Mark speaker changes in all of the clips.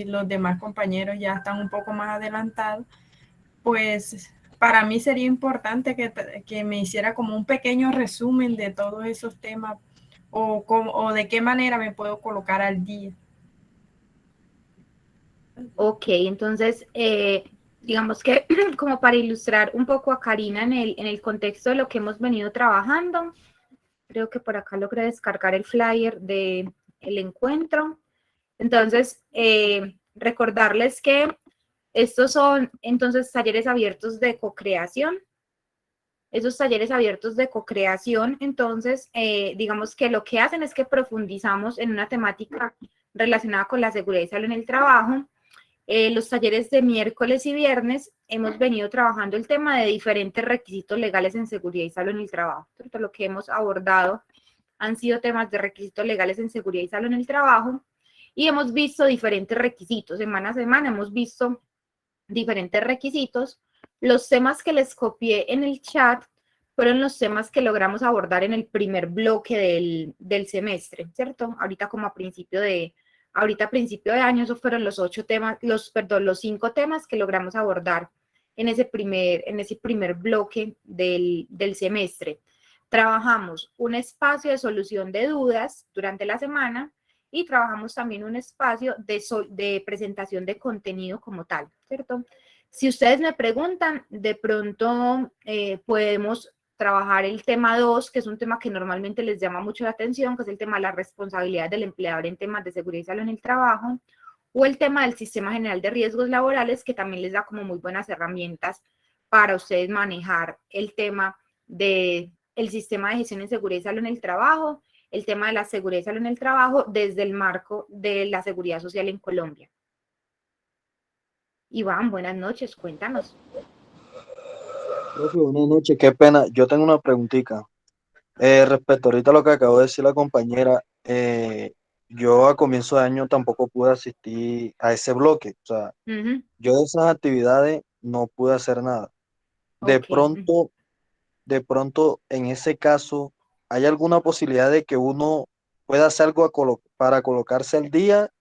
Speaker 1: los demás compañeros ya están un poco más adelantados, pues para mí sería importante que me hiciera como un pequeño resumen de todos esos temas o de qué manera me puedo colocar al día.
Speaker 2: Ok, entonces, digamos que como para ilustrar un poco a Karina en el contexto de lo que hemos venido trabajando, creo que por acá logré descargar el flyer del encuentro. Entonces, recordarles que estos son entonces talleres abiertos de co-creación. Esos talleres abiertos de co-creación, entonces, digamos que lo que hacen es que profundizamos en una temática relacionada con la seguridad y salud en el trabajo. Los talleres de miércoles y viernes hemos venido trabajando el tema de diferentes requisitos legales en seguridad y salud en el trabajo. Entonces, lo que hemos abordado han sido temas de requisitos legales en seguridad y salud en el trabajo y hemos visto diferentes requisitos. Semana a semana hemos visto diferentes requisitos. Los temas que les copié en el chat fueron los temas que logramos abordar en el primer bloque del semestre, ¿cierto? Ahorita a principio de año, esos fueron los 8 temas, los 5 temas que logramos abordar en ese primer bloque del semestre. Trabajamos un espacio de solución de dudas durante la semana y trabajamos también un espacio de presentación de contenido como tal, ¿cierto? Si ustedes me preguntan, de pronto podemos trabajar el tema 2, que es un tema que normalmente les llama mucho la atención, que es el tema de la responsabilidad del empleador en temas de seguridad y salud en el trabajo, o el tema del Sistema General de Riesgos Laborales, que también les da como muy buenas herramientas para ustedes manejar el tema del sistema de gestión en seguridad y salud en el trabajo, el tema de la seguridad y salud en el trabajo desde el marco de la seguridad social en Colombia. Iván, buenas noches, cuéntanos.
Speaker 3: Profe, buenas noches, qué pena. Yo tengo una preguntita. Respecto ahorita a lo que acabó de decir la compañera, yo a comienzo de año tampoco pude asistir a ese bloque. O sea,
Speaker 2: Uh -huh.
Speaker 3: yo de esas actividades no pude hacer nada. De
Speaker 2: Ok.
Speaker 3: pronto, de pronto, en ese caso, ¿hay alguna posibilidad de que uno pueda hacer algo para colocarse al día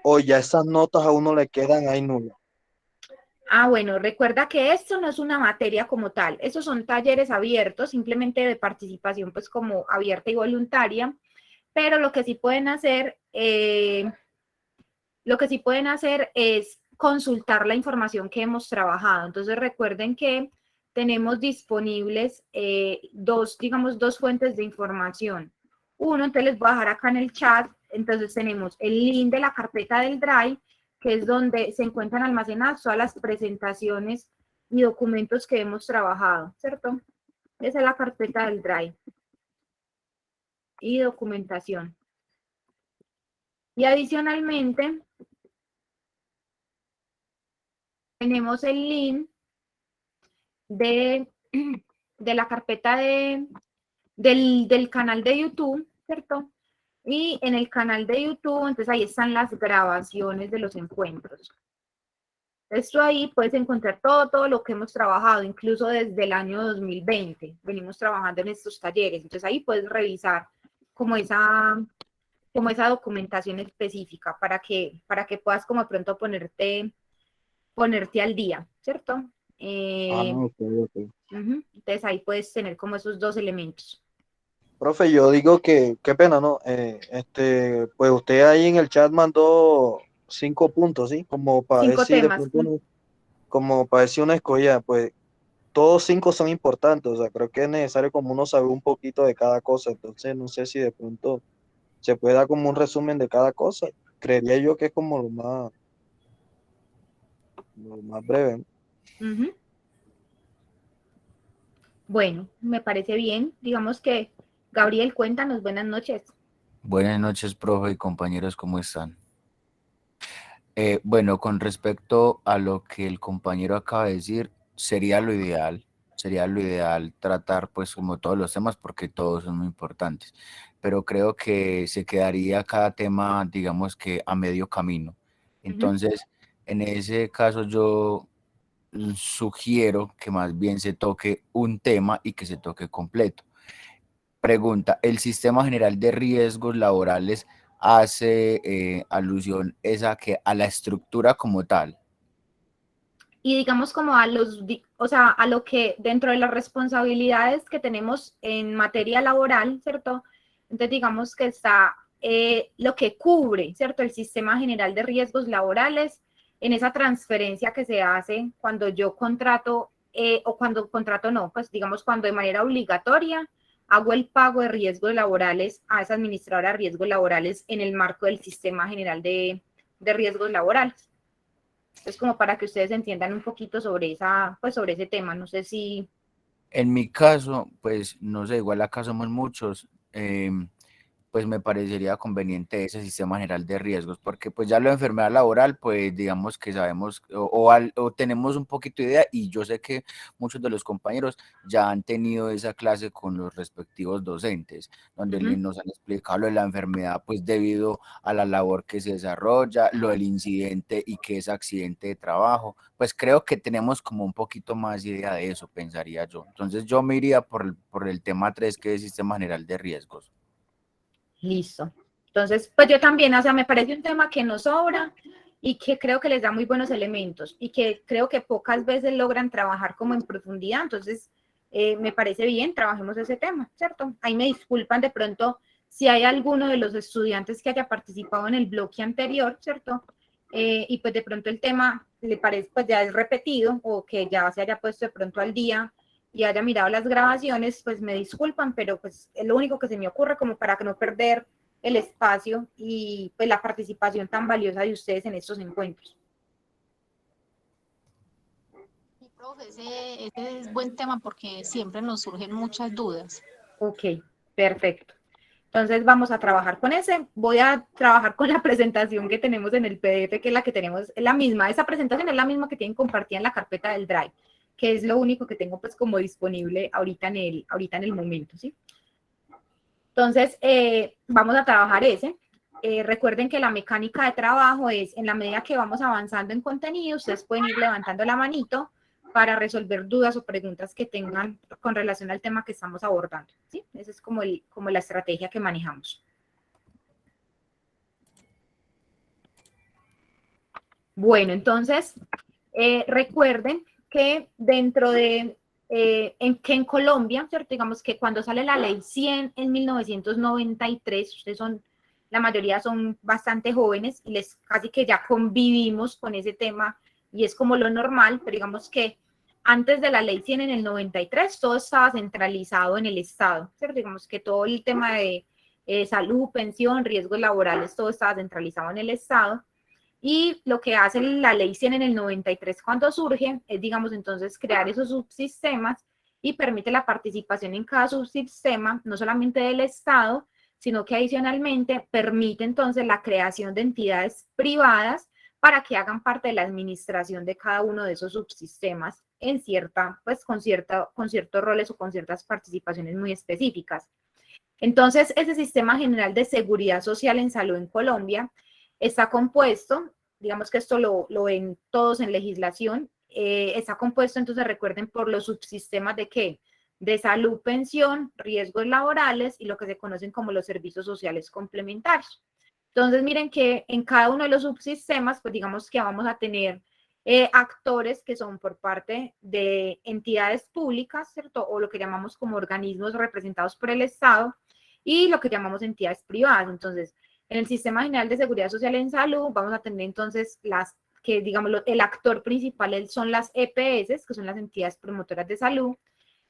Speaker 3: o ya esas notas a uno le quedan ahí nulas?
Speaker 2: Ah, bueno, recuerda que esto no es una materia como tal, estos son talleres abiertos, simplemente de participación pues como abierta y voluntaria, pero lo que sí pueden hacer es consultar la información que hemos trabajado. Entonces recuerden que tenemos disponibles digamos, dos fuentes de información. Uno, entonces les voy a dejar acá en el chat, entonces tenemos el link de la carpeta del Drive, que es donde se encuentran almacenadas todas las presentaciones y documentos que hemos trabajado, ¿cierto? Esa es la carpeta del Drive y documentación. Y adicionalmente, tenemos el link de, de la carpeta del canal de YouTube, ¿cierto? Y en el canal de YouTube, entonces ahí están las grabaciones de los encuentros. Esto ahí puedes encontrar todo lo que hemos trabajado, incluso desde el año 2020. Venimos trabajando en estos talleres. Entonces ahí puedes revisar como esa documentación específica para que puedas como de pronto ponerte al día, ¿cierto?
Speaker 3: Ah,
Speaker 2: Eh,
Speaker 3: ok, ok.
Speaker 2: Entonces ahí puedes tener como esos dos elementos.
Speaker 3: Profe, yo digo que, qué pena, ¿no? Pues usted ahí en el chat mandó 5 puntos, ¿sí? Como para
Speaker 2: 5
Speaker 3: decir de
Speaker 2: temas.
Speaker 3: pronto, como para decir una escollida, pues todos 5 son importantes, o sea, creo que es necesario como uno saber un poquito de cada cosa, entonces no sé si de pronto se puede dar como un resumen de cada cosa, creería yo que es como lo más breve, ¿no?
Speaker 2: Ujú. Bueno, me parece bien. Digamos que, Gabriel, cuéntanos, buenas noches.
Speaker 4: Buenas noches, profe y compañeros, ¿cómo están? Bueno, con respecto a lo que el compañero acaba de decir, sería lo ideal tratar pues como todos los temas porque todos son muy importantes, pero creo que se quedaría cada tema, digamos que a medio camino.
Speaker 2: Ujú.
Speaker 4: Entonces, en ese caso yo sugiero que más bien se toque un tema y que se toque completo. Pregunta, ¿el Sistema General de Riesgos Laborales hace alusión a la estructura como tal.
Speaker 2: Y digamos como o sea, a lo que dentro de las responsabilidades que tenemos en materia laboral, ¿cierto? Entonces digamos que está lo que cubre, ¿cierto? El Sistema General de Riesgos Laborales en esa transferencia que se hace cuando yo contrato o cuando contrato no, pues digamos cuando de manera obligatoria hago el pago de riesgos laborales a esa administradora de riesgos laborales en el marco del Sistema General de Riesgos Laborales. Es como para que ustedes entiendan un poquito sobre pues sobre ese tema. No sé si...
Speaker 4: En mi caso, pues no sé, igual acá somos muchos, pues me parecería conveniente ese sistema general de riesgos, porque pues ya la enfermedad laboral, pues digamos que sabemos o tenemos un poquito de idea, y yo sé que muchos de los compañeros ya han tenido esa clase con los respectivos docentes, donde nos han explicado lo de la enfermedad, pues debido a la labor que se desarrolla, lo del incidente y que es accidente de trabajo, pues creo que tenemos como un poquito más idea de eso, pensaría yo. Entonces yo me iría por el tema 3, que es sistema general de riesgos.
Speaker 2: Listo. Entonces, pues yo también, o sea, me parece un tema que nos sobra y que creo que les da muy buenos elementos y que creo que pocas veces logran trabajar como en profundidad. Entonces, me parece bien, trabajemos ese tema, ¿cierto? Ahí me disculpan de pronto si hay alguno de los estudiantes que haya participado en el bloque anterior, ¿cierto? Y pues de pronto el tema le parece, pues ya es repetido o que ya se haya puesto de pronto al día y haya mirado las grabaciones, pues me disculpan, pero pues es lo único que se me ocurre como para no perder el espacio y pues la participación tan valiosa de ustedes en estos encuentros.
Speaker 5: Sí, profe, ese es buen tema porque siempre nos surgen muchas dudas.
Speaker 2: Ok, perfecto. Entonces vamos a trabajar con ese. Voy a trabajar con la presentación que tenemos en el PDF, que es la que tenemos, es la misma. Esa presentación es la misma que tienen compartida en la carpeta del Drive, que es lo único que tengo pues como disponible ahorita en el momento, ¿sí? Entonces, vamos a trabajar ese. Recuerden que la mecánica de trabajo es, en la medida que vamos avanzando en contenido, ustedes pueden ir levantando la manito para resolver dudas o preguntas que tengan con relación al tema que estamos abordando, ¿sí? Esa es como la estrategia que manejamos. Bueno, entonces, recuerden que dentro de, en Colombia, ¿cierto? Digamos que cuando sale la ley 100 en 1993, ustedes son, la mayoría son bastante jóvenes y casi que ya convivimos con ese tema y es como lo normal, pero digamos que antes de la ley 100 en el 93, todo estaba centralizado en el Estado, ¿cierto? Digamos que todo el tema de salud, pensión, riesgos laborales, todo estaba centralizado en el Estado. Y lo que hace la ley 100 en el 93 cuando surge es, digamos, entonces crear esos subsistemas y permite la participación en cada subsistema, no solamente del Estado, sino que adicionalmente permite entonces la creación de entidades privadas para que hagan parte de la administración de cada uno de esos subsistemas en cierta, pues con ciertos roles o con ciertas participaciones muy específicas. Entonces, ese sistema general de seguridad social en salud en Colombia está compuesto, digamos que esto lo ven todos en legislación, está compuesto, entonces recuerden, por los subsistemas de ¿qué? De salud, pensión, riesgos laborales y lo que se conocen como los servicios sociales complementarios. Entonces, miren que en cada uno de los subsistemas, pues digamos que vamos a tener actores que son por parte de entidades públicas, ¿cierto? O lo que llamamos como organismos representados por el Estado y lo que llamamos entidades privadas. Entonces, en el Sistema General de Seguridad Social en Salud vamos a tener entonces que digamos el actor principal son las EPS, que son las entidades promotoras de salud.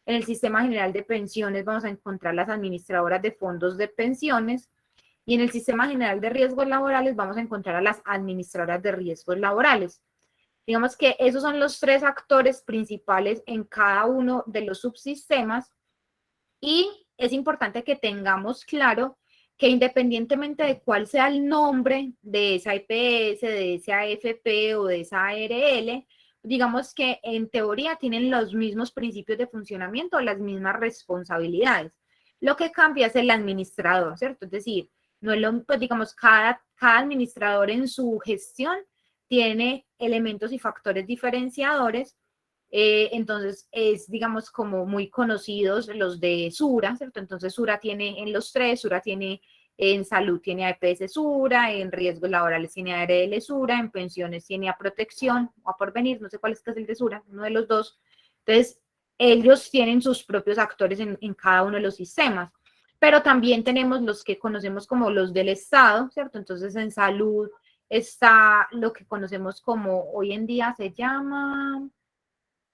Speaker 2: En el Sistema General de Pensiones vamos a encontrar las administradoras de fondos de pensiones y en el Sistema General de Riesgos Laborales vamos a encontrar a las administradoras de riesgos laborales. Digamos que esos son los tres actores principales en cada uno de los subsistemas y es importante que tengamos claro que independientemente de cuál sea el nombre de esa EPS, de esa AFP o de esa ARL, digamos que en teoría tienen los mismos principios de funcionamiento, las mismas responsabilidades. Lo que cambia es el administrador, ¿cierto? Es decir, no es pues digamos, cada administrador en su gestión tiene elementos y factores diferenciadores. Entonces es, digamos, como muy conocidos los de Sura, ¿cierto? Entonces Sura tiene en los tres, Sura tiene en salud tiene a EPS Sura, en riesgos laborales tiene a ARL Sura, en pensiones tiene a Protección o a Porvenir, no sé cuál es que es el de Sura, uno de los dos. Entonces, ellos tienen sus propios actores en cada uno de los sistemas, pero también tenemos los que conocemos como los del Estado, ¿cierto? Entonces, en salud está lo que conocemos como hoy en día se llama,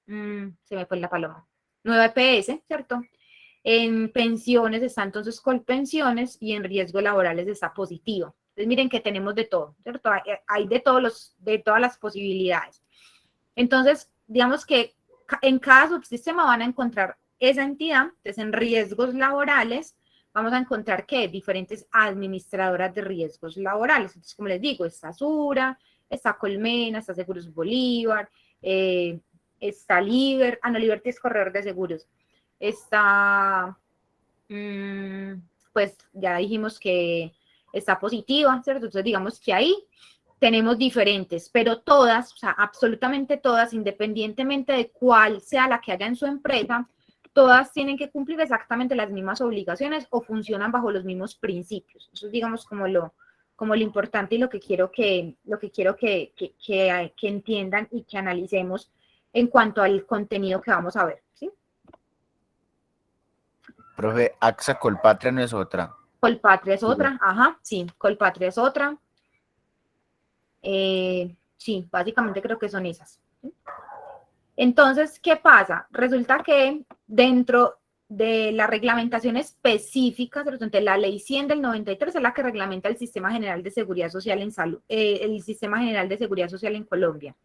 Speaker 2: se me fue la paloma, nueva EPS, ¿cierto? En pensiones está entonces Colpensiones y en riesgos laborales está Positivo. Entonces miren que tenemos de todo, ¿cierto? Hay de todas las posibilidades. Entonces, digamos que en cada subsistema van a encontrar esa entidad. Entonces, en riesgos laborales vamos a encontrar que diferentes administradoras de riesgos laborales. Entonces, como les digo, está Sura, está Colmena, está Seguros Bolívar, está Liberty es corredor de seguros. Está, pues ya dijimos que está Positiva, ¿cierto? Entonces digamos que ahí tenemos diferentes, pero todas, o sea, absolutamente todas, independientemente de cuál sea la que haya en su empresa, todas tienen que cumplir exactamente las mismas obligaciones o funcionan bajo los mismos principios. Eso es, digamos, como lo importante y lo que quiero que entiendan y que analicemos en cuanto al contenido que vamos a ver, ¿sí?
Speaker 4: Profe, AXA Colpatria no es otra.
Speaker 2: Colpatria es otra, ajá, sí, Colpatria es otra. Sí, básicamente creo que son esas. Entonces, ¿qué pasa? Resulta que dentro de la reglamentación específica, de la Ley 100 del 93 es la que reglamenta el Sistema General de Seguridad Social en Salud, el Sistema General de Seguridad Social en Colombia.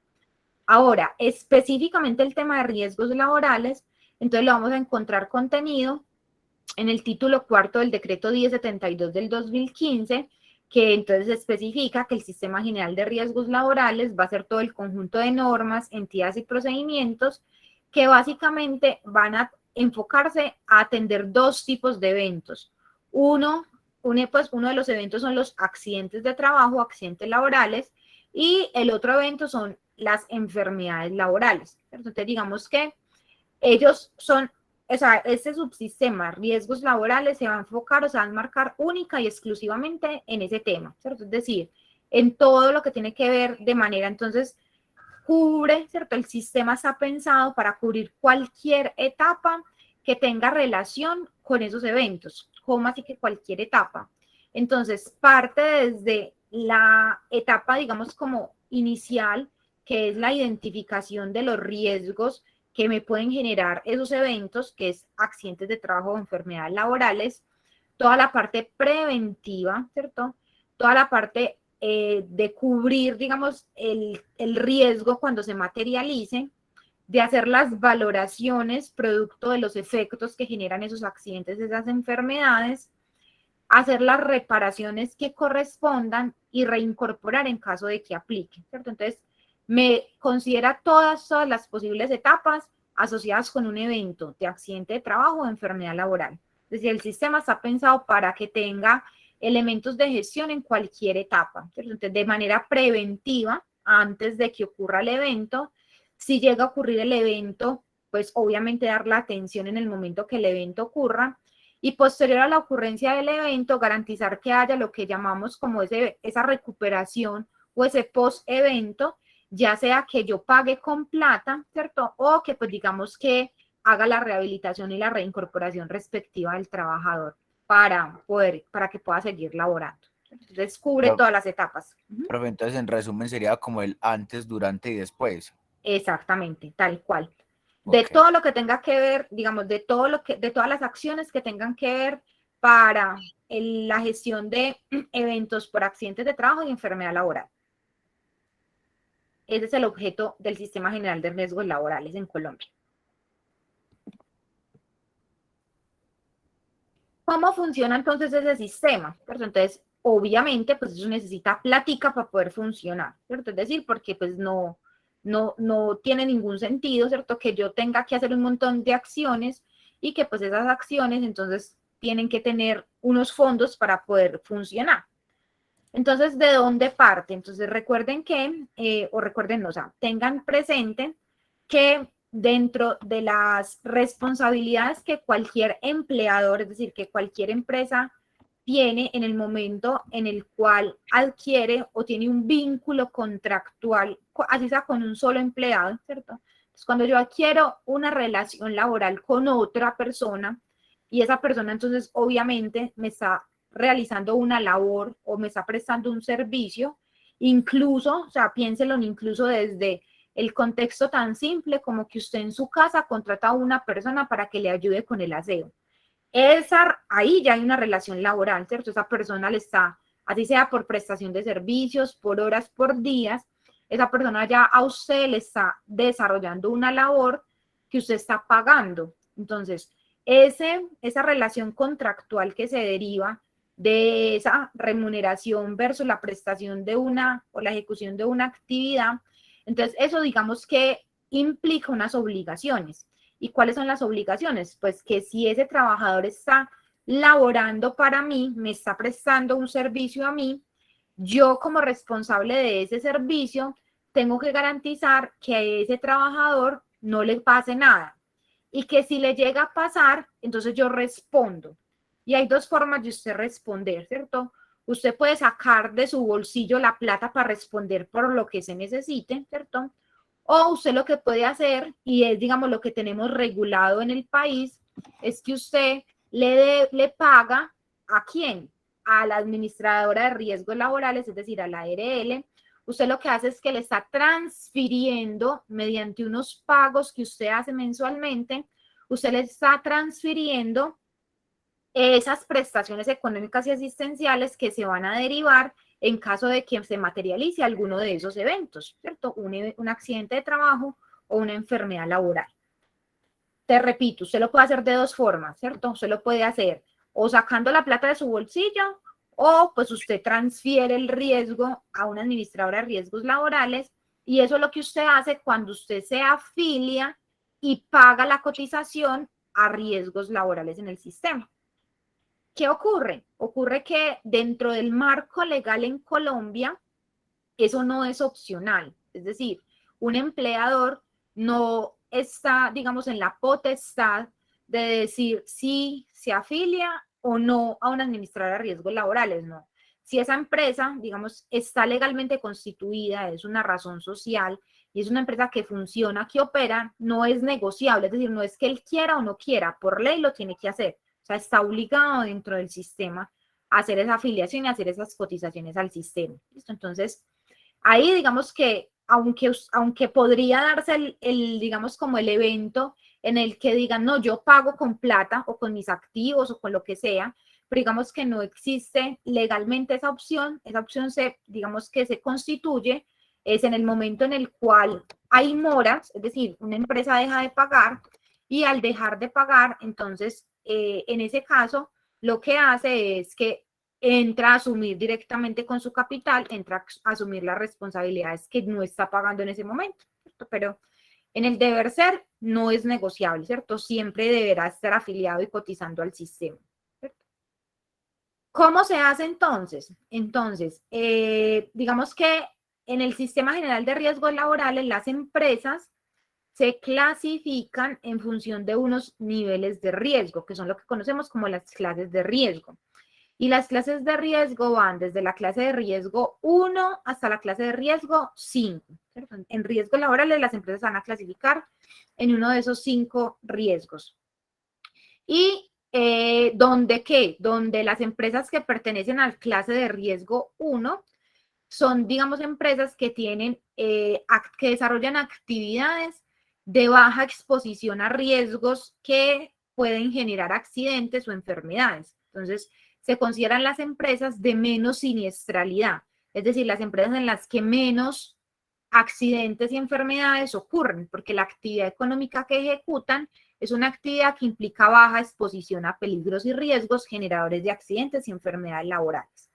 Speaker 2: Ahora, específicamente el tema de riesgos laborales, entonces lo vamos a encontrar contenido en el título cuarto del decreto 1072 del 2015, que entonces especifica que el Sistema General de Riesgos Laborales va a ser todo el conjunto de normas, entidades y procedimientos que básicamente van a enfocarse a atender dos tipos de eventos. Uno de los eventos son los accidentes de trabajo, accidentes laborales, y el otro evento son las enfermedades laborales. Entonces, digamos que ellos son, o sea, este subsistema, riesgos laborales, se va a enfocar o se va a enmarcar única y exclusivamente en ese tema, ¿cierto? Es decir, en todo lo que tiene que ver de manera, entonces, cubre, ¿cierto? El sistema está pensado para cubrir cualquier etapa que tenga relación con esos eventos, como así que cualquier etapa. Entonces, parte desde la etapa, digamos, como inicial, que es la identificación de los riesgos que me pueden generar esos eventos, que es accidentes de trabajo o enfermedades laborales, toda la parte preventiva, ¿cierto? Toda la parte de cubrir, digamos, el riesgo cuando se materialice, de hacer las valoraciones producto de los efectos que generan esos accidentes, esas enfermedades, hacer las reparaciones que correspondan y reincorporar en caso de que aplique, ¿cierto? Entonces, me considera todas las posibles etapas asociadas con un evento de accidente de trabajo o enfermedad laboral. Es decir, el sistema está pensado para que tenga elementos de gestión en cualquier etapa, ¿cierto? Entonces, de manera preventiva, antes de que ocurra el evento, si llega a ocurrir el evento, pues obviamente dar la atención en el momento que el evento ocurra, y posterior a la ocurrencia del evento, garantizar que haya lo que llamamos como esa recuperación o ese post-evento, ya sea que yo pague con plata, ¿cierto? O que pues digamos que haga la rehabilitación y la reincorporación respectiva del trabajador para que pueda seguir laborando. Entonces cubre todas las etapas.
Speaker 4: Profe, entonces en resumen sería como el antes, durante y después.
Speaker 2: Exactamente, tal cual. De todo lo que tenga que ver, digamos, de todas las acciones que tengan que ver para la gestión de eventos por accidentes de trabajo y enfermedad laboral. Ese es el objeto del Sistema General de Riesgos Laborales en Colombia. ¿Cómo funciona entonces ese sistema? Entonces, obviamente, pues eso necesita plática para poder funcionar, ¿cierto? Es decir, porque pues no tiene ningún sentido, ¿cierto? Que yo tenga que hacer un montón de acciones y que pues esas acciones entonces tienen que tener unos fondos para poder funcionar. Entonces, ¿de dónde parte? Entonces, recuerden que, tengan presente que dentro de las responsabilidades que cualquier empleador, es decir, que cualquier empresa tiene en el momento en el cual adquiere o tiene un vínculo contractual, así sea con un solo empleado, ¿cierto? Entonces, cuando yo adquiero una relación laboral con otra persona y esa persona entonces obviamente me está realizando una labor o me está prestando un servicio, incluso, o sea, piénselo incluso desde el contexto tan simple como que usted en su casa contrata a una persona para que le ayude con el aseo. Ahí ya hay una relación laboral, ¿cierto? Esa persona le está, así sea por prestación de servicios, por horas, por días, esa persona ya a usted le está desarrollando una labor que usted está pagando. Entonces, esa relación contractual que se deriva de esa remuneración versus la prestación de una o la ejecución de una actividad, entonces eso digamos que implica unas obligaciones. ¿Y cuáles son las obligaciones? Pues que si ese trabajador está laborando para mí, me está prestando un servicio a mí, yo como responsable de ese servicio tengo que garantizar que a ese trabajador no le pase nada y que si le llega a pasar, entonces yo respondo. Y hay dos formas de usted responder, ¿cierto? Usted puede sacar de su bolsillo la plata para responder por lo que se necesite, ¿cierto? O usted lo que puede hacer, y es, digamos, lo que tenemos regulado en el país, es que usted le paga ¿a quién? A la administradora de riesgos laborales, es decir, a la ARL. Usted lo que hace es que le está transfiriendo mediante unos pagos que usted hace mensualmente, usted le está transfiriendo esas prestaciones económicas y asistenciales que se van a derivar en caso de que se materialice alguno de esos eventos, ¿cierto? Un accidente de trabajo o una enfermedad laboral. Te repito, usted lo puede hacer de dos formas, ¿cierto? Usted lo puede hacer o sacando la plata de su bolsillo o pues usted transfiere el riesgo a una administradora de riesgos laborales y eso es lo que usted hace cuando usted se afilia y paga la cotización a riesgos laborales en el sistema. ¿Qué ocurre? Ocurre que dentro del marco legal en Colombia, eso no es opcional. Es decir, un empleador no está, digamos, en la potestad de decir si se afilia o no a una administradora de riesgos laborales, no. Si esa empresa, digamos, está legalmente constituida, es una razón social y es una empresa que funciona, que opera, no es negociable. Es decir, no es que él quiera o no quiera, por ley lo tiene que hacer. O sea, está obligado dentro del sistema a hacer esa afiliación y a hacer esas cotizaciones al sistema. ¿Listo? Entonces, ahí digamos que aunque podría darse digamos como el evento en el que digan, no, yo pago con plata o con mis activos o con lo que sea, pero digamos que no existe legalmente esa opción digamos que se constituye es en el momento en el cual hay moras, es decir, una empresa deja de pagar y al dejar de pagar, entonces en ese caso lo que hace es que entra a asumir directamente con su capital, entra a asumir las responsabilidades que no está pagando en ese momento, ¿cierto? Pero en el deber ser no es negociable, ¿cierto? Siempre deberá estar afiliado y cotizando al sistema, ¿cierto? ¿Cómo se hace entonces? Entonces, digamos que en el Sistema General de Riesgos Laborales, las empresas se clasifican en función de unos niveles de riesgo, que son lo que conocemos como las clases de riesgo. Y las clases de riesgo van desde la clase de riesgo 1 hasta la clase de riesgo 5. ¿Cierto? En riesgos laborales las empresas van a clasificar en uno de esos 5 riesgos. ¿Y dónde qué? Donde las empresas que pertenecen a la clase de riesgo 1 son, digamos, empresas que tienen, que desarrollan actividades de baja exposición a riesgos que pueden generar accidentes o enfermedades. Entonces, se consideran las empresas de menos siniestralidad, es decir, las empresas en las que menos accidentes y enfermedades ocurren, porque la actividad económica que ejecutan es una actividad que implica baja exposición a peligros y riesgos generadores de accidentes y enfermedades laborales.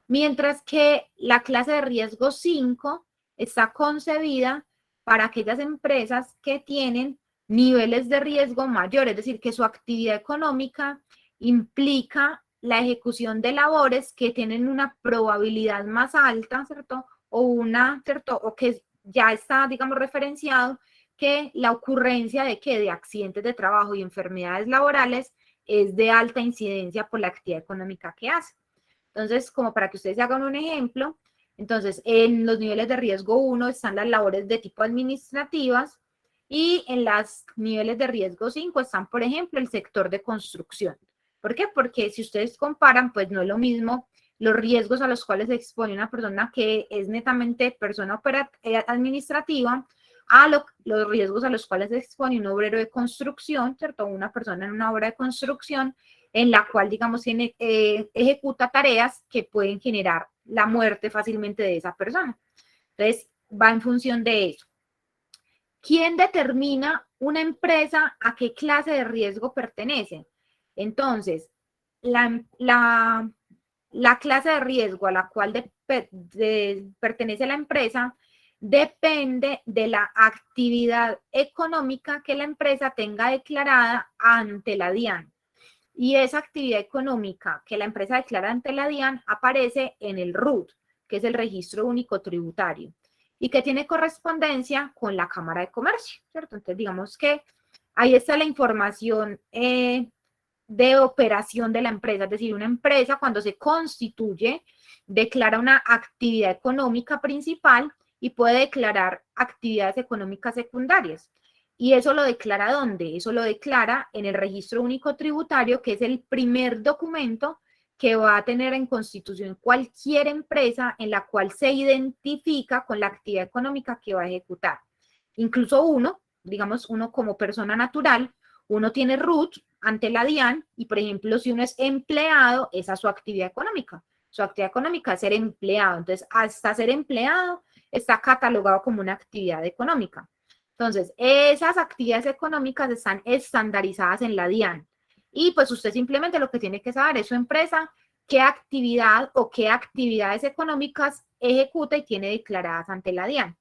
Speaker 2: Mientras que la clase de riesgo 5 está concebida para aquellas empresas que tienen niveles de riesgo mayores, es decir, que su actividad económica implica la ejecución de labores que tienen una probabilidad más alta, ¿cierto? O que ya está, digamos, referenciado que la ocurrencia de accidentes de trabajo y enfermedades laborales es de alta incidencia por la actividad económica que hace. Entonces, como para que ustedes hagan un ejemplo, entonces en los niveles de riesgo 1 están las labores de tipo administrativas y en los niveles de riesgo 5 están, por ejemplo, el sector de construcción. ¿Por qué? Porque si ustedes comparan, pues no es lo mismo los riesgos a los cuales se expone una persona que es netamente persona administrativa a los riesgos a los cuales se expone un obrero de construcción, ¿cierto? Una persona en una obra de construcción en la cual, digamos, ejecuta tareas que pueden generar la muerte fácilmente de esa persona. Entonces, va en función de eso. ¿Quién determina una empresa a qué clase de riesgo pertenece? Entonces, la clase de riesgo a la cual pertenece la empresa depende de la actividad económica que la empresa tenga declarada ante la DIAN. Y esa actividad económica que la empresa declara ante la DIAN aparece en el RUT, que es el Registro Único Tributario, y que tiene correspondencia con la Cámara de Comercio, ¿cierto? Entonces, digamos que ahí está la información de operación de la empresa, es decir, una empresa cuando se constituye declara una actividad económica principal y puede declarar actividades económicas secundarias. ¿Y eso lo declara dónde? Eso lo declara en el Registro Único Tributario, que es el primer documento que va a tener en constitución cualquier empresa en la cual se identifica con la actividad económica que va a ejecutar. Incluso uno, digamos, uno como persona natural, uno tiene RUT ante la DIAN y, por ejemplo, si uno es empleado, esa es su actividad económica. Su actividad económica es ser empleado. Entonces, hasta ser empleado está catalogado como una actividad económica. Entonces, esas actividades económicas están estandarizadas en la DIAN. Y pues usted simplemente lo que tiene que saber es su empresa, qué actividad o qué actividades económicas ejecuta y tiene declaradas ante la DIAN.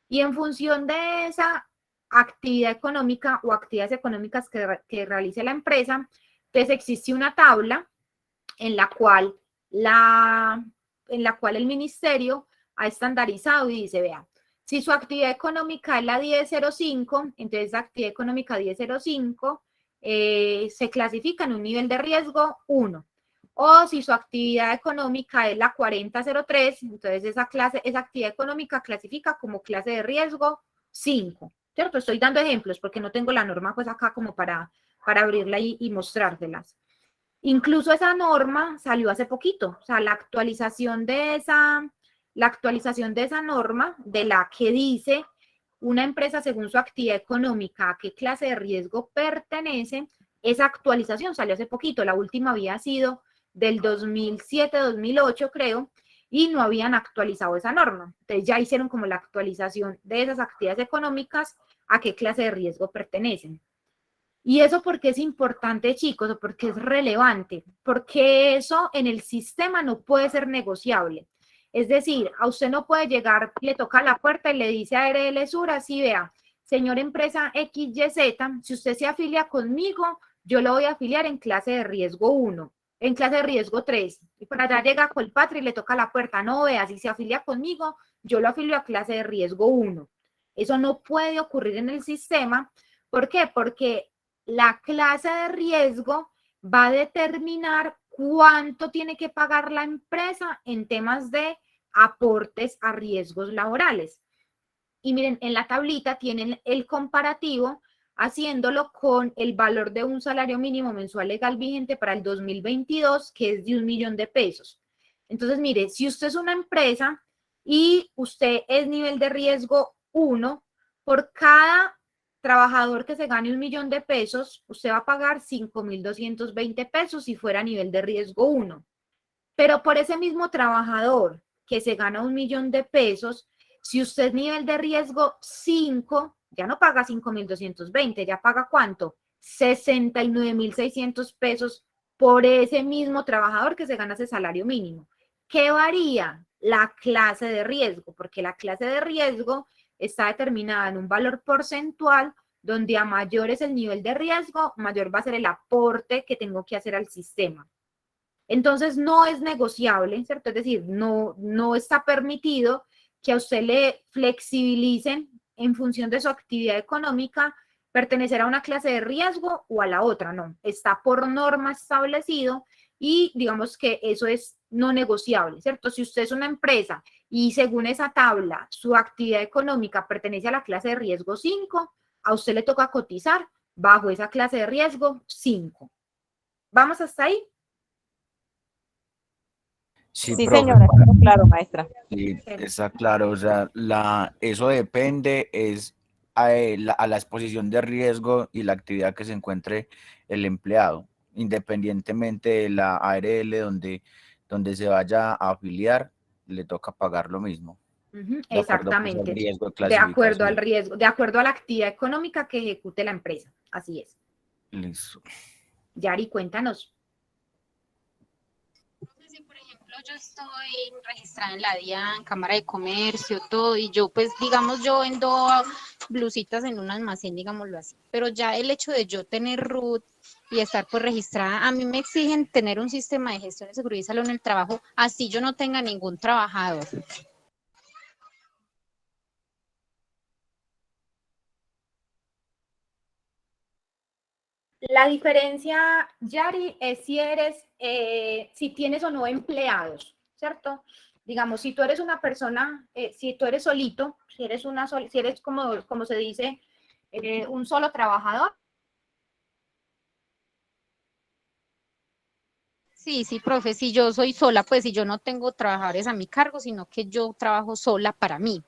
Speaker 2: Y en función de esa actividad económica o actividades económicas que realice la empresa, pues existe una tabla en la cual el ministerio ha estandarizado y dice, vea, si su actividad económica es la 1005, entonces la actividad económica 1005 se clasifica en un nivel de riesgo 1. O si su actividad económica es la 4003, entonces esa actividad económica clasifica como clase de riesgo 5. ¿Cierto? Estoy dando ejemplos porque no tengo la norma pues acá como para abrirla y mostrárselas. Incluso esa norma salió hace poquito, o sea, la actualización de esa norma, de la que dice una empresa según su actividad económica, a qué clase de riesgo pertenece, esa actualización salió hace poquito, la última había sido del 2007-2008 creo, y no habían actualizado esa norma. Entonces ya hicieron como la actualización de esas actividades económicas, a qué clase de riesgo pertenecen. ¿Y eso por qué es importante, chicos? ¿O por qué es relevante? Porque eso en el sistema no puede ser negociable. Es decir, a usted no puede llegar, le toca la puerta y le dice a ARL Sur, así vea, señor empresa XYZ, si usted se afilia conmigo, yo lo voy a afiliar en clase de riesgo 1, en clase de riesgo 3. Y para allá llega Colpatria y le toca la puerta, no vea, si se afilia conmigo, yo lo afilio a clase de riesgo 1. Eso no puede ocurrir en el sistema. ¿Por qué? Porque la clase de riesgo va a determinar cuánto tiene que pagar la empresa en temas de aportes a riesgos laborales. Y miren, en la tablita tienen el comparativo haciéndolo con el valor de un salario mínimo mensual legal vigente para el 2022, que es de 1 millón de pesos. Entonces, mire, si usted es una empresa y usted es nivel de riesgo 1, por cada trabajador que se gane 1 millón de pesos, usted va a pagar 5,220 pesos si fuera a nivel de riesgo 1. Pero por ese mismo trabajador que se gana 1 millón de pesos, si usted es nivel de riesgo 5, ya no paga 5,220, ya paga ¿cuánto? 69,600 pesos por ese mismo trabajador que se gana ese salario mínimo. ¿Qué varía? La clase de riesgo, porque la clase de riesgo está determinada en un valor porcentual donde a mayor es el nivel de riesgo, mayor va a ser el aporte que tengo que hacer al sistema. Entonces no es negociable, ¿cierto? Es decir, no está permitido que a usted le flexibilicen en función de su actividad económica pertenecer a una clase de riesgo o a la otra, no, está por norma establecido y digamos que eso es no negociable, ¿cierto? Si usted es una empresa y según esa tabla su actividad económica pertenece a la clase de riesgo 5, a usted le toca cotizar bajo esa clase de riesgo 5. ¿Vamos hasta ahí?
Speaker 4: Sí,
Speaker 6: Sí,
Speaker 4: profe,
Speaker 6: señora, está claro, maestra.
Speaker 4: sí, está claro, o sea, eso depende a la exposición de riesgo y la actividad que se encuentre el empleado, independientemente de la ARL donde se vaya a afiliar, le toca pagar lo mismo, de acuerdo pues, al
Speaker 2: Exactamente,
Speaker 4: riesgo de
Speaker 2: de acuerdo al
Speaker 4: clasificación.
Speaker 2: riesgo, de acuerdo a la actividad económica que ejecute la empresa, así es.
Speaker 4: Listo.
Speaker 2: Yari, cuéntanos.
Speaker 5: Si, por ejemplo, yo estoy registrada en la DIAN, Cámara de Comercio, todo, y yo, pues, digamos, yo vendo blusitas en un almacén, digámoslo así, pero ya el hecho de yo tener RUT y estar, pues, registrada, a mí me exigen tener un sistema de gestión de seguridad y salud en el trabajo, así yo no tenga ningún trabajador.
Speaker 2: La diferencia, Yari, es si tienes o no empleados, ¿cierto? Digamos, si tú eres una persona, si tú eres solito, si eres como se dice, un solo trabajador.
Speaker 5: Sí, sí, profe, si yo soy sola, pues si yo no tengo trabajadores a mi cargo, sino que yo trabajo sola para mí.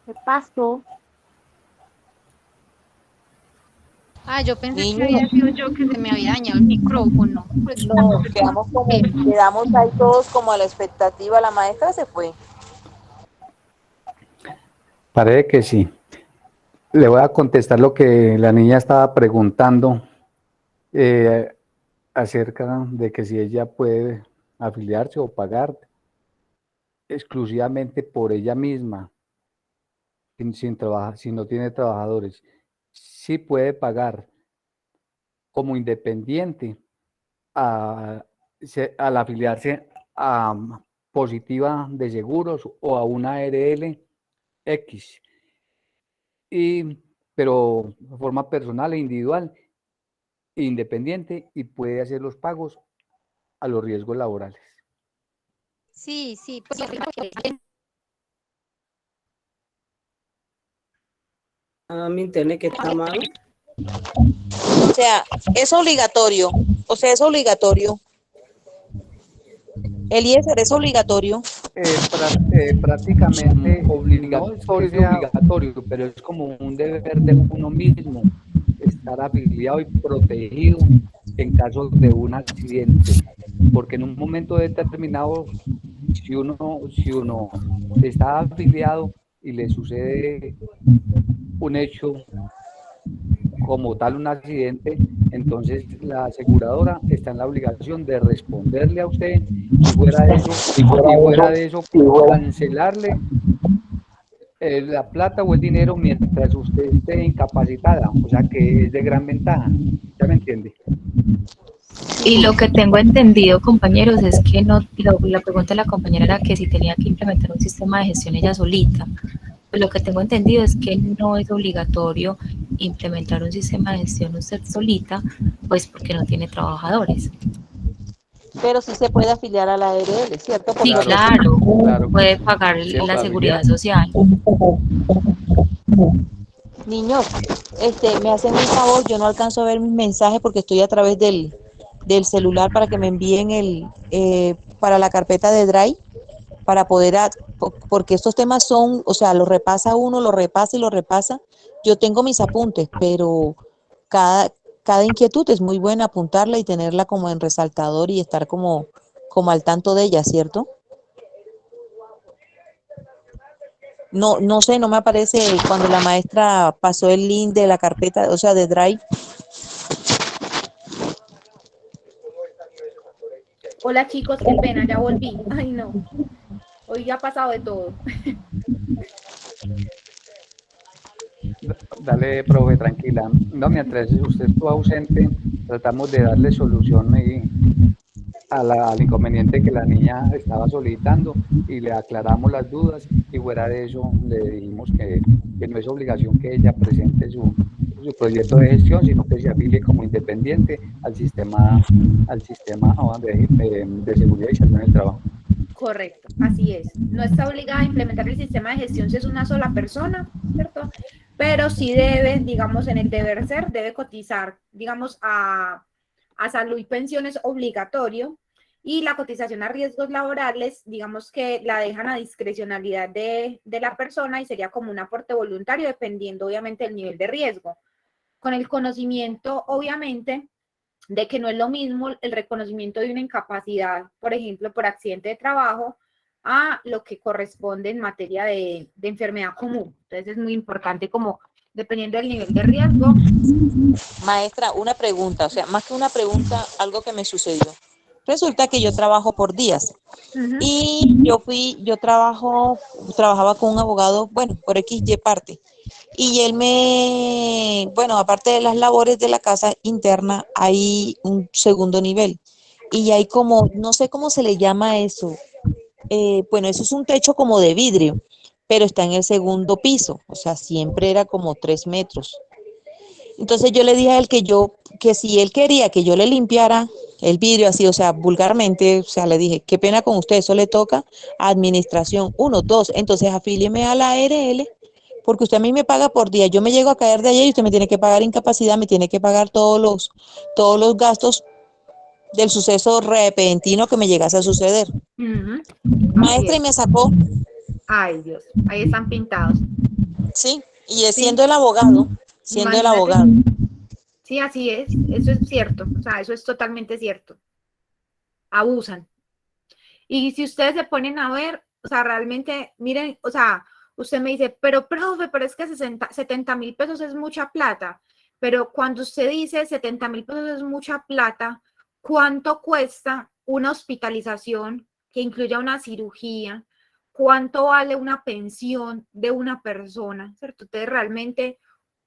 Speaker 6: ¿Qué pasó?
Speaker 5: Ah, yo pensé
Speaker 6: Niño,
Speaker 5: que había sido yo que se me había dañado el micrófono. Pues,
Speaker 6: no, quedamos ahí todos como a la expectativa. La maestra se fue.
Speaker 7: Parece que sí. Le voy a contestar lo que la niña estaba preguntando acerca de que si ella puede afiliarse o pagar exclusivamente por ella misma, sin trabajar, si no tiene trabajadores. Sí puede pagar como independiente al afiliarse a Positiva de Seguros o a una ARL X, pero de forma personal e individual, independiente, y puede hacer los pagos a los riesgos laborales.
Speaker 5: sí, sí, pues,
Speaker 8: Mi internet que está mal.
Speaker 6: O sea, es obligatorio. O sea, es obligatorio. El ISR es obligatorio.
Speaker 7: Prácticamente no es que sea obligatorio, pero es como un deber de uno mismo estar afiliado y protegido en caso de un accidente, porque en un momento determinado, si uno está afiliado y le sucede un hecho como tal, un accidente, entonces la aseguradora está en la obligación de responderle a usted y fuera de eso cancelarle la plata o el dinero mientras usted esté incapacitada, o sea que es de gran ventaja, ¿ya me entiende?
Speaker 9: Y lo que tengo entendido, compañeros, es que no, la pregunta de la compañera era que si tenía que implementar un sistema de gestión ella solita. Pues lo que tengo entendido es que no es obligatorio implementar un sistema de gestión usted solita, pues porque no tiene trabajadores.
Speaker 6: pero sí se puede afiliar a la ARL, ¿cierto?
Speaker 9: Sí,
Speaker 6: Porque
Speaker 7: Claro,
Speaker 9: claro,
Speaker 7: claro que
Speaker 9: puede
Speaker 7: sí.
Speaker 9: pagar
Speaker 7: Sí,
Speaker 9: la
Speaker 7: para
Speaker 9: seguridad
Speaker 7: afiliar.
Speaker 9: social.
Speaker 6: niños, me hacen un favor, yo no alcanzo a ver mis mensajes porque estoy a través del celular para que me envíen para la carpeta de Drive, para poder, porque estos temas son, o sea, lo repasa uno, lo repasa y lo repasa. Yo tengo mis apuntes, pero cada, cada inquietud es muy buena apuntarla y tenerla como en resaltador y estar como al tanto de ella, ¿cierto? No, no sé, no me aparece cuando la maestra pasó el link de la carpeta, o sea, de Drive.
Speaker 2: Hola chicos, qué pena, ya volví. Ay no, hoy ya ha pasado de todo.
Speaker 7: Dale, profe, tranquila. No, mientras usted estuvo ausente, tratamos de darle solución al inconveniente que la niña estaba solicitando y le aclaramos las dudas y fuera de eso le dijimos que no es obligación que ella presente su proyecto de gestión, sino que se afilie como independiente al sistema de seguridad y salud en el trabajo.
Speaker 2: Correcto, así es. No está obligada a implementar el sistema de gestión si es una sola persona, ¿cierto? Pero sí debe, digamos, en el deber ser, debe cotizar, digamos, a salud y pensiones obligatorio, y la cotización a riesgos laborales, digamos que la dejan a discrecionalidad de la persona y sería como un aporte voluntario dependiendo obviamente del nivel de riesgo. Con el conocimiento, obviamente, de que no es lo mismo el reconocimiento de una incapacidad, por ejemplo, por accidente de trabajo, a lo que corresponde en materia de enfermedad común. Entonces es muy importante como dependiendo del nivel de riesgo.
Speaker 6: Maestra, una pregunta, o sea, más que una pregunta, algo que me sucedió. Resulta que yo trabajo por días y yo trabajaba con un abogado, bueno, por XY parte. Y él bueno, aparte de las labores de la casa interna, hay un segundo nivel. Y hay como, no sé cómo se le llama eso. Bueno, eso es un techo como de vidrio, pero está en el segundo piso, o sea, siempre era como 3 metros. Entonces yo le dije a él que si él quería que yo le limpiara el vidrio así, o sea, vulgarmente, o sea, le dije, qué pena con usted, eso le toca a administración, 1, 2, entonces afílieme a la ARL, porque usted a mí me paga por día, yo me llego a caer de allá y usted me tiene que pagar incapacidad, me tiene que pagar todos los gastos del suceso repentino que me llegase a suceder. Maestra, y me sacó.
Speaker 2: Ay, Dios, ahí están pintados.
Speaker 6: Sí, y es
Speaker 2: Sí,
Speaker 6: siendo el abogado, siendo el
Speaker 2: imagínate.
Speaker 6: abogado.
Speaker 2: Sí, así es, eso es cierto, o sea, eso es totalmente cierto. Abusan. Y si ustedes se ponen a ver, o sea, realmente, miren, o sea, usted me dice, pero profe, pero es que 70,000 pesos es mucha plata. Pero cuando usted dice 70,000 pesos es mucha plata, ¿cuánto cuesta una hospitalización que incluya una cirugía? ¿Cuánto vale una pensión de una persona? ¿Cierto? Entonces, realmente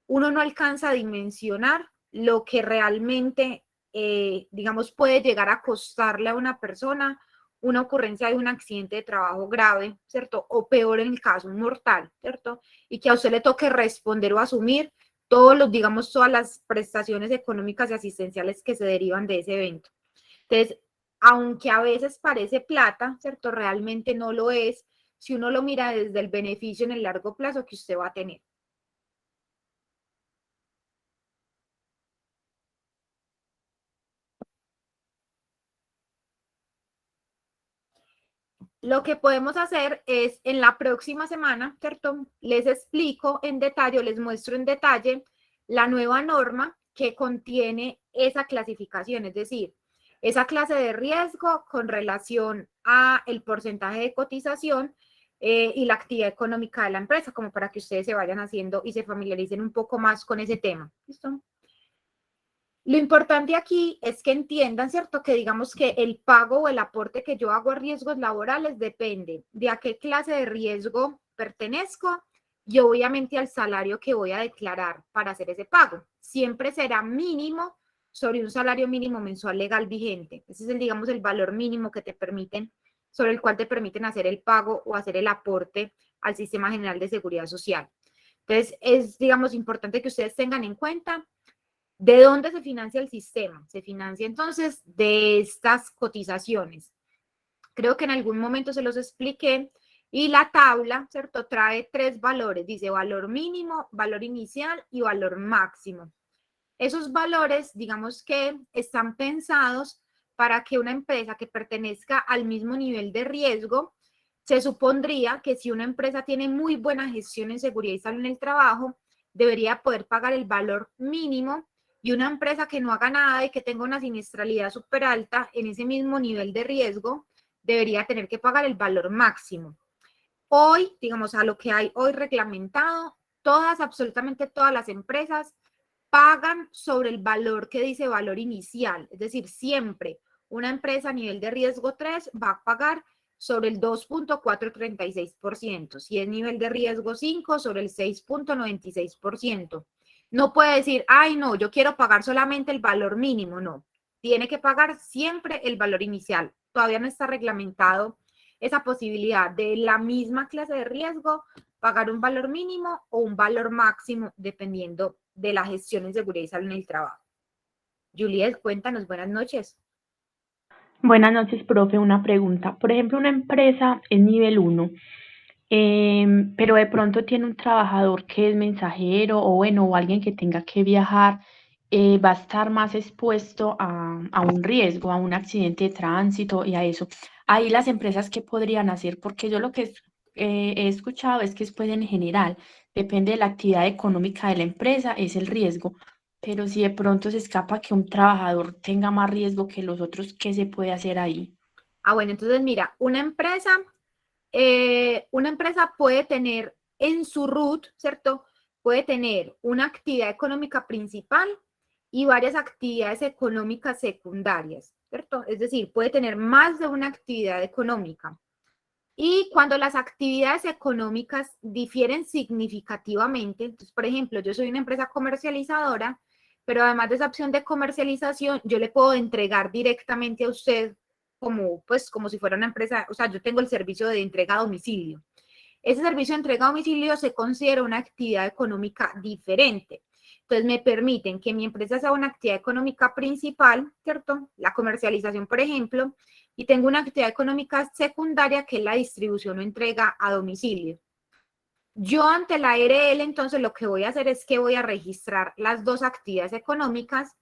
Speaker 2: uno no alcanza a dimensionar lo que realmente, digamos, puede llegar a costarle a una persona una ocurrencia de un accidente de trabajo grave, ¿cierto? O peor en el caso, un mortal, ¿cierto? Y que a usted le toque responder o asumir digamos, todas las prestaciones económicas y asistenciales que se derivan de ese evento. Entonces, aunque a veces parece plata, ¿cierto? Realmente no lo es si uno lo mira desde el beneficio en el largo plazo que usted va a tener. Lo que podemos hacer es en la próxima semana, ¿cierto? Les explico en detalle, les muestro en detalle la nueva norma que contiene esa clasificación, es decir, esa clase de riesgo con relación a el porcentaje de cotización y la actividad económica de la empresa, como para que ustedes se vayan haciendo y se familiaricen un poco más con ese tema. ¿Listo? Lo importante aquí es que entiendan, ¿cierto? Que digamos que el pago o el aporte que yo hago a riesgos laborales depende de a qué clase de riesgo pertenezco y obviamente al salario que voy a declarar para hacer ese pago. Siempre será mínimo sobre un salario mínimo mensual legal vigente. Ese es digamos, el valor mínimo que te permiten, sobre el cual te permiten hacer el pago o hacer el aporte al Sistema General de Seguridad Social. Entonces, es, digamos, importante que ustedes tengan en cuenta ¿De dónde se financia el sistema? Se financia entonces de estas cotizaciones. Creo que en algún momento se los expliqué y la tabla, ¿cierto? Trae 3 valores, dice valor mínimo, valor inicial y valor máximo. Esos valores, digamos que están pensados para que una empresa que pertenezca al mismo nivel de riesgo, se supondría que si una empresa tiene muy buena gestión en seguridad y salud en el trabajo, debería poder pagar el valor mínimo, y una empresa que no haga nada y que tenga una siniestralidad súper alta en ese mismo nivel de riesgo, debería tener que pagar el valor máximo. Hoy, digamos, a lo que hay hoy reglamentado, absolutamente todas las empresas pagan sobre el valor que dice valor inicial. Es decir, siempre una empresa a nivel de riesgo 3 va a pagar sobre el 2.436%. Si es nivel de riesgo 5, sobre el 6.96%. No puede decir, ay, no, yo quiero pagar solamente el valor mínimo. No, tiene que pagar siempre el valor inicial. Todavía no está reglamentado esa posibilidad de la misma clase de riesgo pagar un valor mínimo o un valor máximo dependiendo de la gestión en seguridad y salud en el trabajo. Juliet, cuéntanos, buenas noches.
Speaker 10: Buenas noches, profe. Una pregunta. Por ejemplo, una empresa es nivel 1, pero de pronto tiene un trabajador que es mensajero o bueno, o alguien que tenga que viajar, va a estar más expuesto a un riesgo, a un accidente de tránsito y a eso. Ahí las empresas, ¿qué podrían hacer? Porque yo lo que he escuchado es que después en general, depende de la actividad económica de la empresa, es el riesgo. Pero si de pronto se escapa que un trabajador tenga más riesgo que los otros, ¿qué se puede hacer ahí?
Speaker 2: Bueno, entonces mira, una empresa puede tener en su RUT, ¿cierto? Puede tener una actividad económica principal y varias actividades económicas secundarias, ¿cierto? Es decir, puede tener más de una actividad económica. Y cuando las actividades económicas difieren significativamente, entonces, por ejemplo, yo soy una empresa comercializadora, pero además de esa opción de comercialización, yo le puedo entregar directamente a usted como si fuera una empresa, o sea, yo tengo el servicio de entrega a domicilio. Ese servicio de entrega a domicilio se considera una actividad económica diferente. Entonces, me permiten que mi empresa sea una actividad económica principal, ¿cierto? La comercialización, por ejemplo, y tengo una actividad económica secundaria que es la distribución o entrega a domicilio. Yo ante la ARL, entonces, lo que voy a hacer es que voy a registrar las 2 actividades económicas,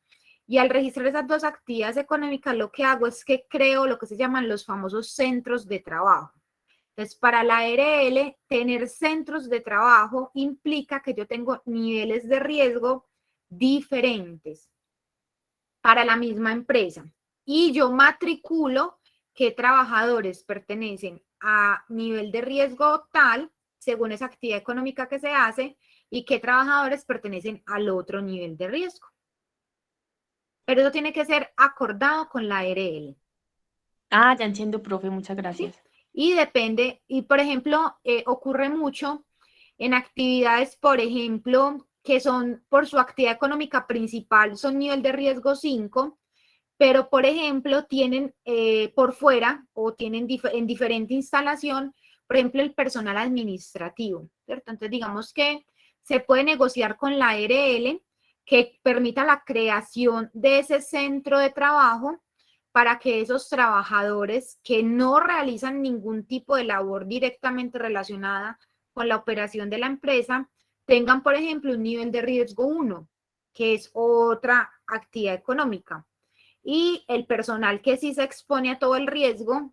Speaker 2: y al registrar esas 2 actividades económicas, lo que hago es que creo lo que se llaman los famosos centros de trabajo. Entonces, para la ARL, tener centros de trabajo implica que yo tengo niveles de riesgo diferentes para la misma empresa. Y yo matriculo qué trabajadores pertenecen a nivel de riesgo tal, según esa actividad económica que se hace, y qué trabajadores pertenecen al otro nivel de riesgo. Pero eso tiene que ser acordado con la ARL.
Speaker 10: Ya entiendo, profe, muchas gracias.
Speaker 2: ¿Sí? Y depende, y por ejemplo, ocurre mucho en actividades, por ejemplo, que son por su actividad económica principal, son nivel de riesgo 5, pero por ejemplo tienen por fuera o tienen en diferente instalación, por ejemplo, el personal administrativo, ¿cierto? Entonces, digamos que se puede negociar con la ARL que permita la creación de ese centro de trabajo para que esos trabajadores que no realizan ningún tipo de labor directamente relacionada con la operación de la empresa tengan, por ejemplo, un nivel de riesgo 1, que es otra actividad económica. Y el personal que sí se expone a todo el riesgo,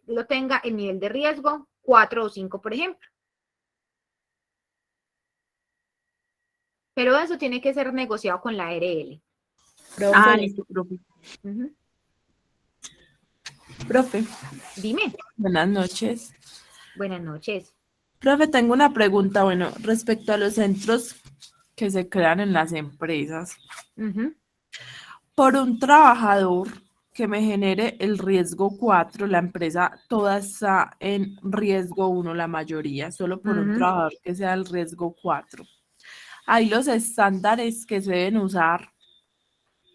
Speaker 2: lo tenga en nivel de riesgo 4 o 5, por ejemplo. Pero eso tiene que ser negociado con la ARL.
Speaker 10: Listo, profe.
Speaker 11: Profe.
Speaker 2: Dime.
Speaker 11: Buenas noches.
Speaker 2: Buenas noches.
Speaker 11: Profe, tengo una pregunta, bueno, respecto a los centros que se crean en las empresas. Por un trabajador que me genere el riesgo 4, la empresa toda está en riesgo 1, la mayoría, solo por un trabajador que sea el riesgo 4. Hay los estándares que se deben usar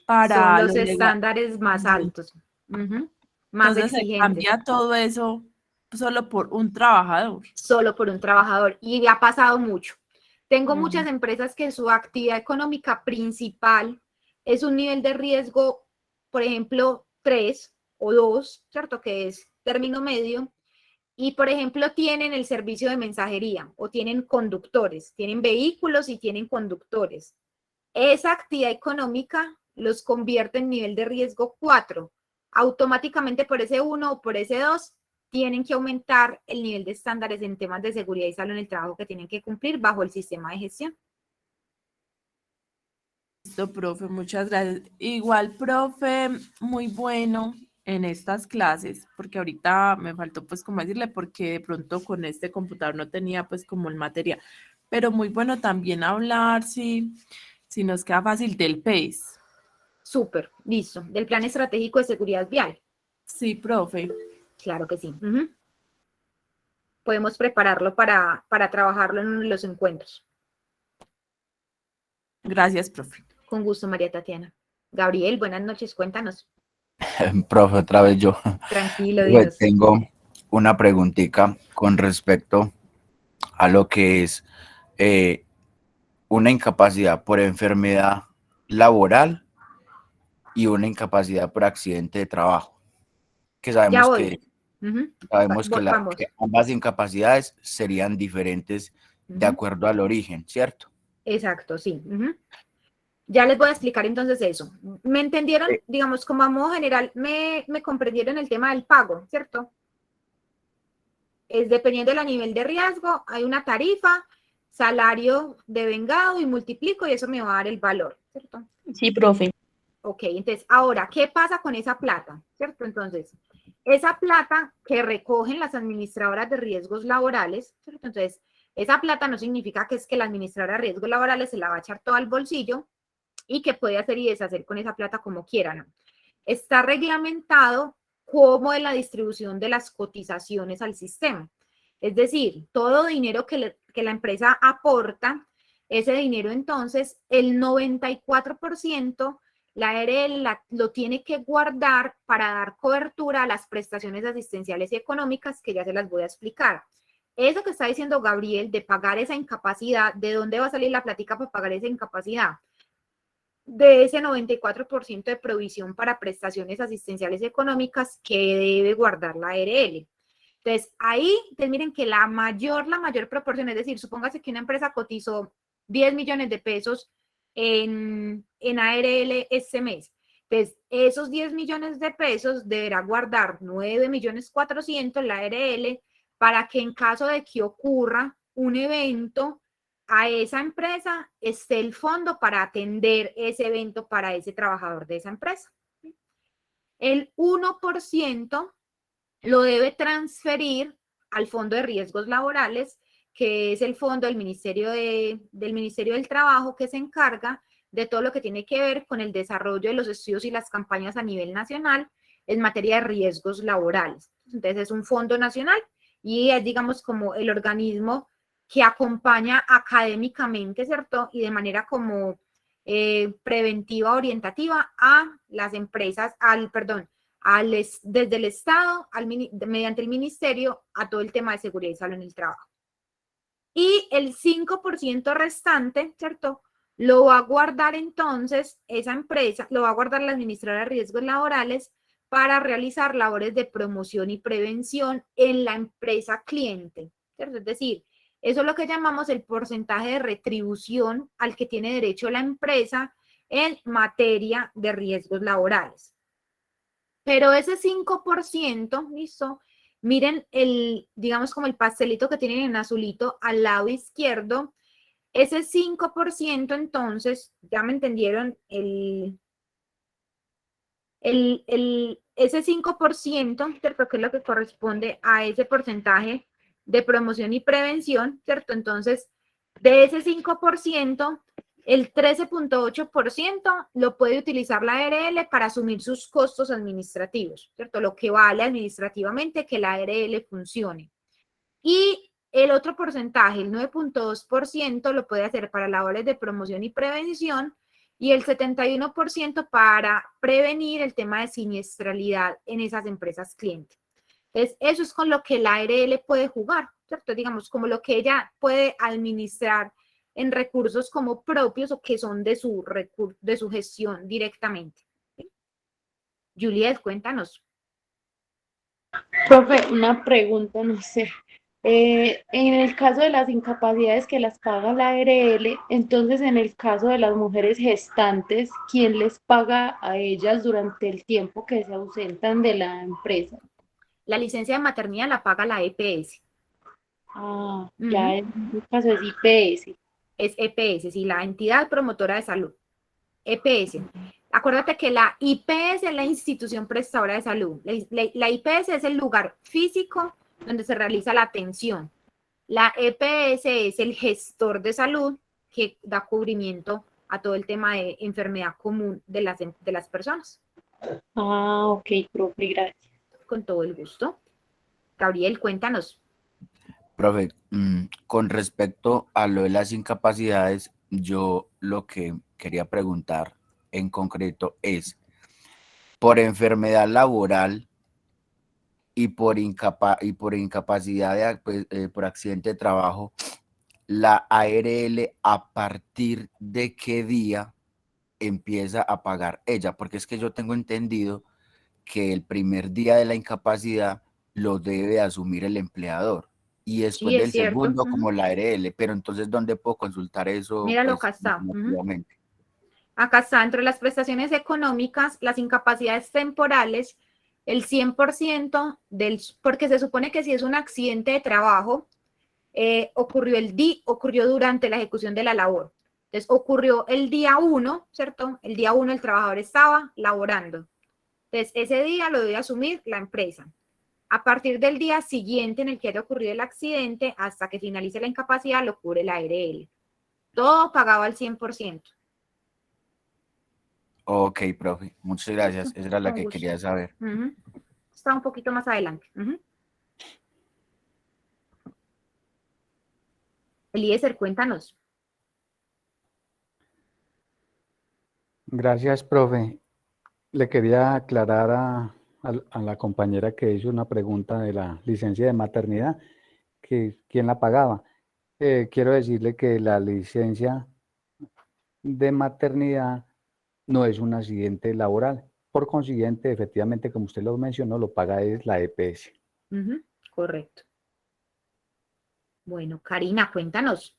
Speaker 11: para
Speaker 2: son los estándares más altos, más
Speaker 11: entonces
Speaker 2: exigentes.
Speaker 11: Se cambia todo eso solo por un trabajador.
Speaker 2: Solo por un trabajador, y ha pasado mucho. Tengo muchas empresas que su actividad económica principal es un nivel de riesgo, por ejemplo, 3 o 2, ¿cierto? Que es término medio. Y, por ejemplo, tienen el servicio de mensajería o tienen conductores, tienen vehículos y tienen conductores. Esa actividad económica los convierte en nivel de riesgo 4. Automáticamente por ese 1 o por ese 2 tienen que aumentar el nivel de estándares en temas de seguridad y salud en el trabajo que tienen que cumplir bajo el sistema de gestión.
Speaker 11: Listo, profe, muchas gracias. Igual, profe, muy bueno en estas clases, porque ahorita me faltó pues como decirle, porque de pronto con este computador no tenía pues como el material, pero muy bueno también hablar, si nos queda fácil del PACE.
Speaker 2: Súper, listo. Del Plan Estratégico de Seguridad Vial.
Speaker 11: Sí, profe.
Speaker 2: Claro que sí. Podemos prepararlo para trabajarlo en los encuentros.
Speaker 11: Gracias, profe.
Speaker 2: Con gusto, María Tatiana. Gabriel, buenas noches, cuéntanos.
Speaker 4: Profe, otra vez yo.
Speaker 2: Tranquilo, dinos.
Speaker 4: Tengo una preguntita con respecto a lo que es una incapacidad por enfermedad laboral y una incapacidad por accidente de trabajo. Que
Speaker 2: Ya
Speaker 4: sabemos
Speaker 2: voy. Vamos.
Speaker 4: que ambas incapacidades serían diferentes de acuerdo al origen, ¿cierto?
Speaker 2: Exacto, sí. Ya les voy a explicar entonces eso. ¿Me entendieron? Digamos, como a modo general, me comprendieron el tema del pago, ¿cierto? Es dependiendo del nivel de riesgo, hay una tarifa, salario devengado y multiplico y eso me va a dar el valor, ¿cierto?
Speaker 10: Sí, profe.
Speaker 2: Ok, entonces, ahora, ¿qué pasa con esa plata? ¿Cierto? Entonces, esa plata que recogen las administradoras de riesgos laborales, ¿cierto? Entonces, esa plata no significa que es que la administradora de riesgos laborales se la va a echar todo al bolsillo y que puede hacer y deshacer con esa plata como quiera, ¿no? Está reglamentado como es la distribución de las cotizaciones al sistema. Es decir, todo dinero que la empresa aporta, ese dinero entonces, el 94% la ARL lo tiene que guardar para dar cobertura a las prestaciones asistenciales y económicas que ya se las voy a explicar. Eso que está diciendo Gabriel de pagar esa incapacidad, ¿de dónde va a salir la plática para pagar esa incapacidad? De ese 94% de provisión para prestaciones asistenciales y económicas que debe guardar la ARL. Entonces, ahí, entonces miren que la mayor proporción, es decir, supóngase que una empresa cotizó 10 millones de pesos en ARL este mes. Entonces, esos 10 millones de pesos deberá guardar 9.400.000 la ARL para que en caso de que ocurra un evento, a esa empresa esté el fondo para atender ese evento para ese trabajador de esa empresa. El 1% lo debe transferir al Fondo de Riesgos Laborales, que es el fondo del Ministerio del Trabajo, que se encarga de todo lo que tiene que ver con el desarrollo de los estudios y las campañas a nivel nacional en materia de riesgos laborales. Entonces es un fondo nacional y es, digamos, como el organismo que acompaña académicamente, ¿cierto? Y de manera como preventiva, orientativa a las empresas, desde el Estado, mediante el Ministerio, a todo el tema de seguridad y salud en el trabajo. Y el 5% restante, ¿cierto? Lo va a guardar entonces esa empresa, lo va a guardar la administradora de riesgos laborales para realizar labores de promoción y prevención en la empresa cliente, ¿cierto? Es decir, eso es lo que llamamos el porcentaje de retribución al que tiene derecho la empresa en materia de riesgos laborales. Pero ese 5%, ¿listo? Miren digamos como el pastelito que tienen en azulito al lado izquierdo. Ese 5%, entonces, ya me entendieron, ese 5%, ¿cierto? Que es lo que corresponde a ese porcentaje de promoción y prevención, ¿cierto? Entonces, de ese 5%, el 13.8% lo puede utilizar la ARL para asumir sus costos administrativos, ¿cierto? Lo que vale administrativamente que la ARL funcione. Y el otro porcentaje, el 9.2%, lo puede hacer para labores de promoción y prevención y el 71% para prevenir el tema de siniestralidad en esas empresas clientes. Entonces, eso es con lo que la ARL puede jugar, ¿cierto? Digamos, como lo que ella puede administrar en recursos como propios o que son de su gestión directamente. ¿Sí? Juliet, cuéntanos.
Speaker 10: Profe, una pregunta, no sé. En el caso de las incapacidades que las paga la ARL, entonces en el caso de las mujeres gestantes, ¿quién les paga a ellas durante el tiempo que se ausentan de la empresa?
Speaker 2: La licencia de maternidad la paga la EPS.
Speaker 10: Ah, ya en el caso es IPS.
Speaker 2: Es EPS, sí, la entidad promotora de salud. EPS. Acuérdate que la IPS es la institución prestadora de salud. La IPS es el lugar físico donde se realiza la atención. La EPS es el gestor de salud que da cubrimiento a todo el tema de enfermedad común de las personas.
Speaker 10: Ah, ok, profe, gracias.
Speaker 2: Con todo el gusto. Gabriel, cuéntanos.
Speaker 4: Profe, con respecto a lo de las incapacidades, yo lo que quería preguntar en concreto es, por enfermedad laboral y por incapacidad, por accidente de trabajo, la ARL, ¿a partir de qué día empieza a pagar ella? Porque es que yo tengo entendido que el primer día de la incapacidad lo debe asumir el empleador y después
Speaker 2: Sí, es
Speaker 4: del
Speaker 2: cierto.
Speaker 4: segundo como la ARL, pero entonces ¿dónde puedo consultar eso?
Speaker 2: Míralo,
Speaker 4: Pues,
Speaker 2: acá está.
Speaker 4: informativamente?
Speaker 2: Acá está, entre las prestaciones económicas, las incapacidades temporales, el 100% porque se supone que si es un accidente de trabajo, ocurrió durante la ejecución de la labor. Entonces, ocurrió el día 1, ¿cierto? El día 1 el trabajador estaba laborando. Entonces, ese día lo debe asumir la empresa. A partir del día siguiente en el que haya ocurrido el accidente, hasta que finalice la incapacidad, lo cubre la ARL. Todo pagado al 100%.
Speaker 4: Ok, profe, muchas gracias. Esa era la que quería saber.
Speaker 2: Está un poquito más adelante. Eliezer, cuéntanos.
Speaker 7: Gracias, profe. Le quería aclarar a la compañera que hizo una pregunta de la licencia de maternidad, que quién la pagaba. Quiero decirle que la licencia de maternidad no es un accidente laboral. Por consiguiente, efectivamente, como usted lo mencionó, lo paga es la EPS.
Speaker 2: Correcto. Bueno, Karina, cuéntanos.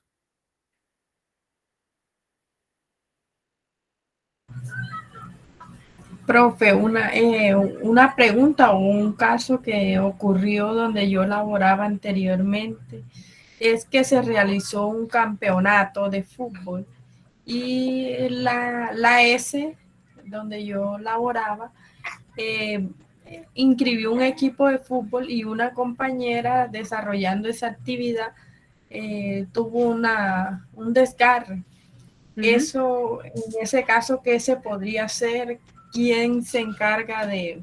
Speaker 1: Profe, una pregunta o un caso que ocurrió donde yo laboraba anteriormente es que se realizó un campeonato de fútbol y la S, donde yo laboraba, inscribió un equipo de fútbol y una compañera desarrollando esa actividad tuvo un desgarre. Eso, en ese caso, ¿qué se podría hacer? ¿Quién se encarga de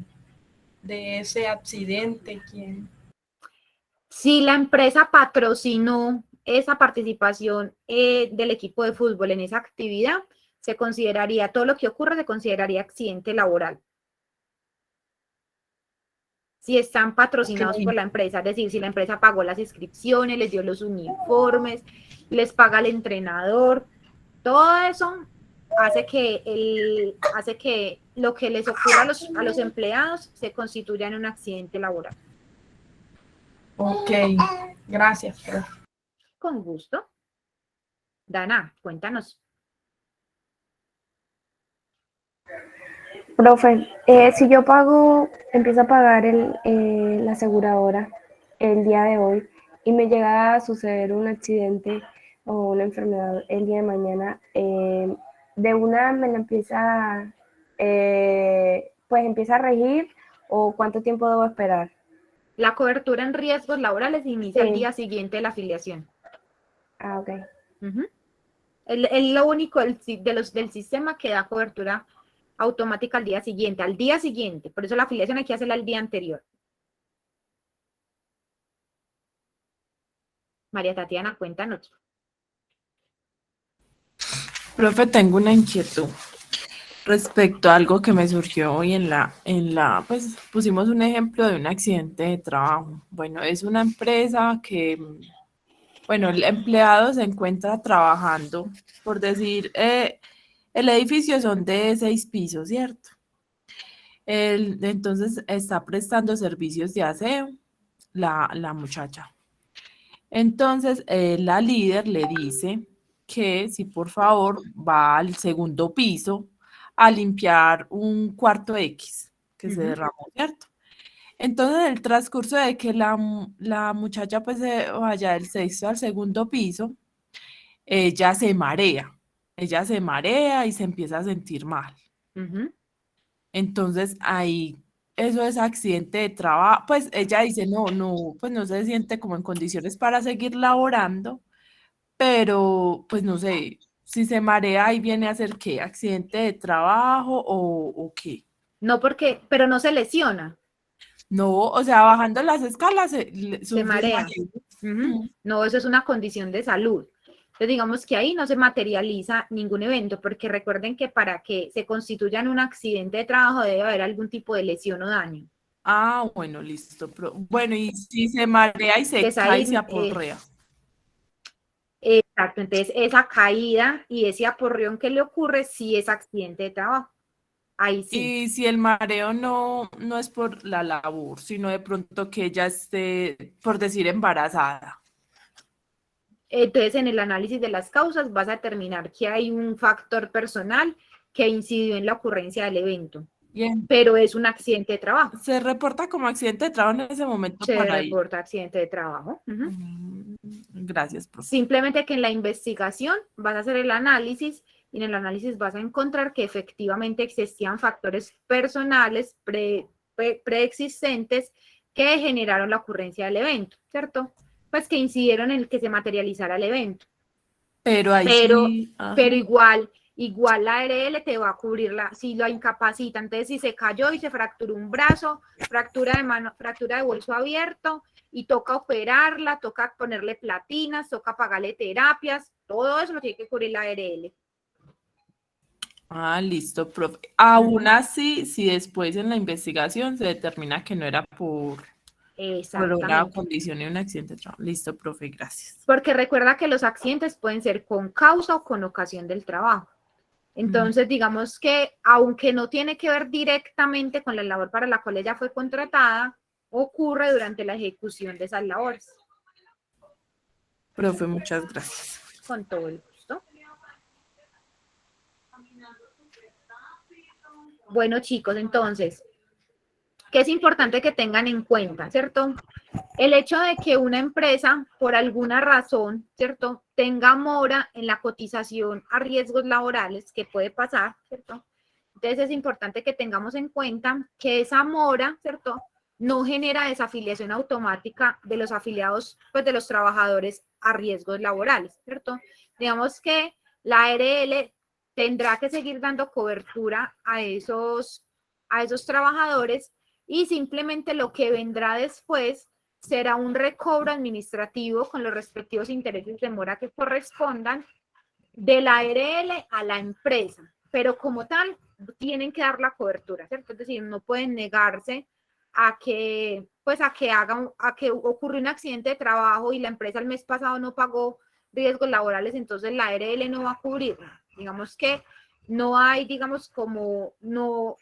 Speaker 1: ese accidente? ¿Quién?
Speaker 2: Si la empresa patrocinó esa participación del equipo de fútbol en esa actividad, se consideraría, todo lo que ocurre se consideraría accidente laboral. Si están patrocinados por la empresa, es decir, si la empresa pagó las inscripciones, les dio los uniformes, les paga el entrenador, todo eso hace que lo que les ocurra a los empleados se constituya en un accidente laboral.
Speaker 1: Ok, gracias, profe.
Speaker 2: Con gusto. Dana, cuéntanos.
Speaker 12: Profe, si yo empiezo a pagar la aseguradora el día de hoy y me llega a suceder un accidente o una enfermedad el día de mañana, de una me la empieza a regir, o ¿cuánto tiempo debo esperar?
Speaker 2: La cobertura en riesgos laborales inicia el día siguiente de la afiliación.
Speaker 12: Ah, ok.
Speaker 2: Es lo único del sistema que da cobertura automática al día siguiente. Por eso la afiliación hay que hacerla el día anterior. María Tatiana, cuéntanos.
Speaker 11: Profe, tengo una inquietud respecto a algo que me surgió hoy pues pusimos un ejemplo de un accidente de trabajo. Bueno, es una empresa que Bueno, el empleado se encuentra trabajando, por decir, el edificio son de 6 pisos, ¿cierto? Entonces está prestando servicios de aseo la muchacha. Entonces la líder le dice que si por favor va al segundo piso a limpiar un cuarto X que se derramó, ¿cierto? Entonces, en el transcurso de que la muchacha pues se vaya del sexto al segundo piso, ella se marea. Ella se marea y se empieza a sentir mal. Entonces, ahí, eso es accidente de trabajo. Pues ella dice, pues no se siente como en condiciones para seguir laborando, pero pues no sé, si se marea y viene a ser ¿qué? ¿Accidente de trabajo o qué?
Speaker 2: No, pero no se lesiona.
Speaker 11: No, o sea, bajando las escalas
Speaker 2: Se
Speaker 11: sufre
Speaker 2: marea. No, eso es una condición de salud. Entonces, digamos que ahí no se materializa ningún evento, porque recuerden que para que se constituya en un accidente de trabajo debe haber algún tipo de lesión o daño.
Speaker 11: Ah, bueno, listo. Bueno, y si se marea y se cae y se aporrea.
Speaker 2: Exacto, entonces esa caída y ese aporreón que le ocurre sí es accidente de trabajo. Ahí sí.
Speaker 11: Y si el mareo no es por la labor, sino de pronto que ella esté, por decir, embarazada.
Speaker 2: Entonces, en el análisis de las causas vas a determinar que hay un factor personal que incidió en la ocurrencia del evento.
Speaker 11: Bien.
Speaker 2: Pero es un accidente de trabajo.
Speaker 11: ¿Se reporta como accidente de trabajo en ese momento?
Speaker 2: Se reporta accidente de trabajo.
Speaker 11: Gracias, profe.
Speaker 2: Simplemente que en la investigación vas a hacer el análisis y en el análisis vas a encontrar que efectivamente existían factores personales preexistentes que generaron la ocurrencia del evento, ¿cierto? Pues que incidieron en el que se materializara el evento.
Speaker 11: Pero ahí sí.
Speaker 2: Pero igual la ARL te va a cubrir si lo incapacita. Entonces, si se cayó y se fracturó un brazo, fractura de mano, fractura de hueso abierto, y toca operarla, toca ponerle platinas, toca pagarle terapias, todo eso lo tiene que cubrir la ARL.
Speaker 11: Ah, listo, profe. Aún así, si después en la investigación se determina que no era por una condición y un accidente de trabajo. Listo, profe, gracias.
Speaker 2: Porque recuerda que los accidentes pueden ser con causa o con ocasión del trabajo. Entonces, digamos que aunque no tiene que ver directamente con la labor para la cual ella fue contratada, ocurre durante la ejecución de esas labores.
Speaker 11: Profe, muchas gracias.
Speaker 2: Con todo el gusto. Bueno, chicos, entonces, ¿qué es importante que tengan en cuenta, cierto? El hecho de que una empresa, por alguna razón, ¿cierto?, tenga mora en la cotización a riesgos laborales, que puede pasar, ¿cierto? Entonces es importante que tengamos en cuenta que esa mora, ¿cierto?, no genera desafiliación automática de los afiliados, pues de los trabajadores a riesgos laborales, ¿cierto? Digamos que la ARL tendrá que seguir dando cobertura a esos trabajadores y simplemente lo que vendrá después será un recobro administrativo con los respectivos intereses de mora que correspondan de la ARL a la empresa, pero como tal tienen que dar la cobertura, ¿cierto? Es decir, no pueden negarse a que ocurrió un accidente de trabajo y la empresa el mes pasado no pagó riesgos laborales, entonces la ARL no va a cubrirla. Digamos que no hay,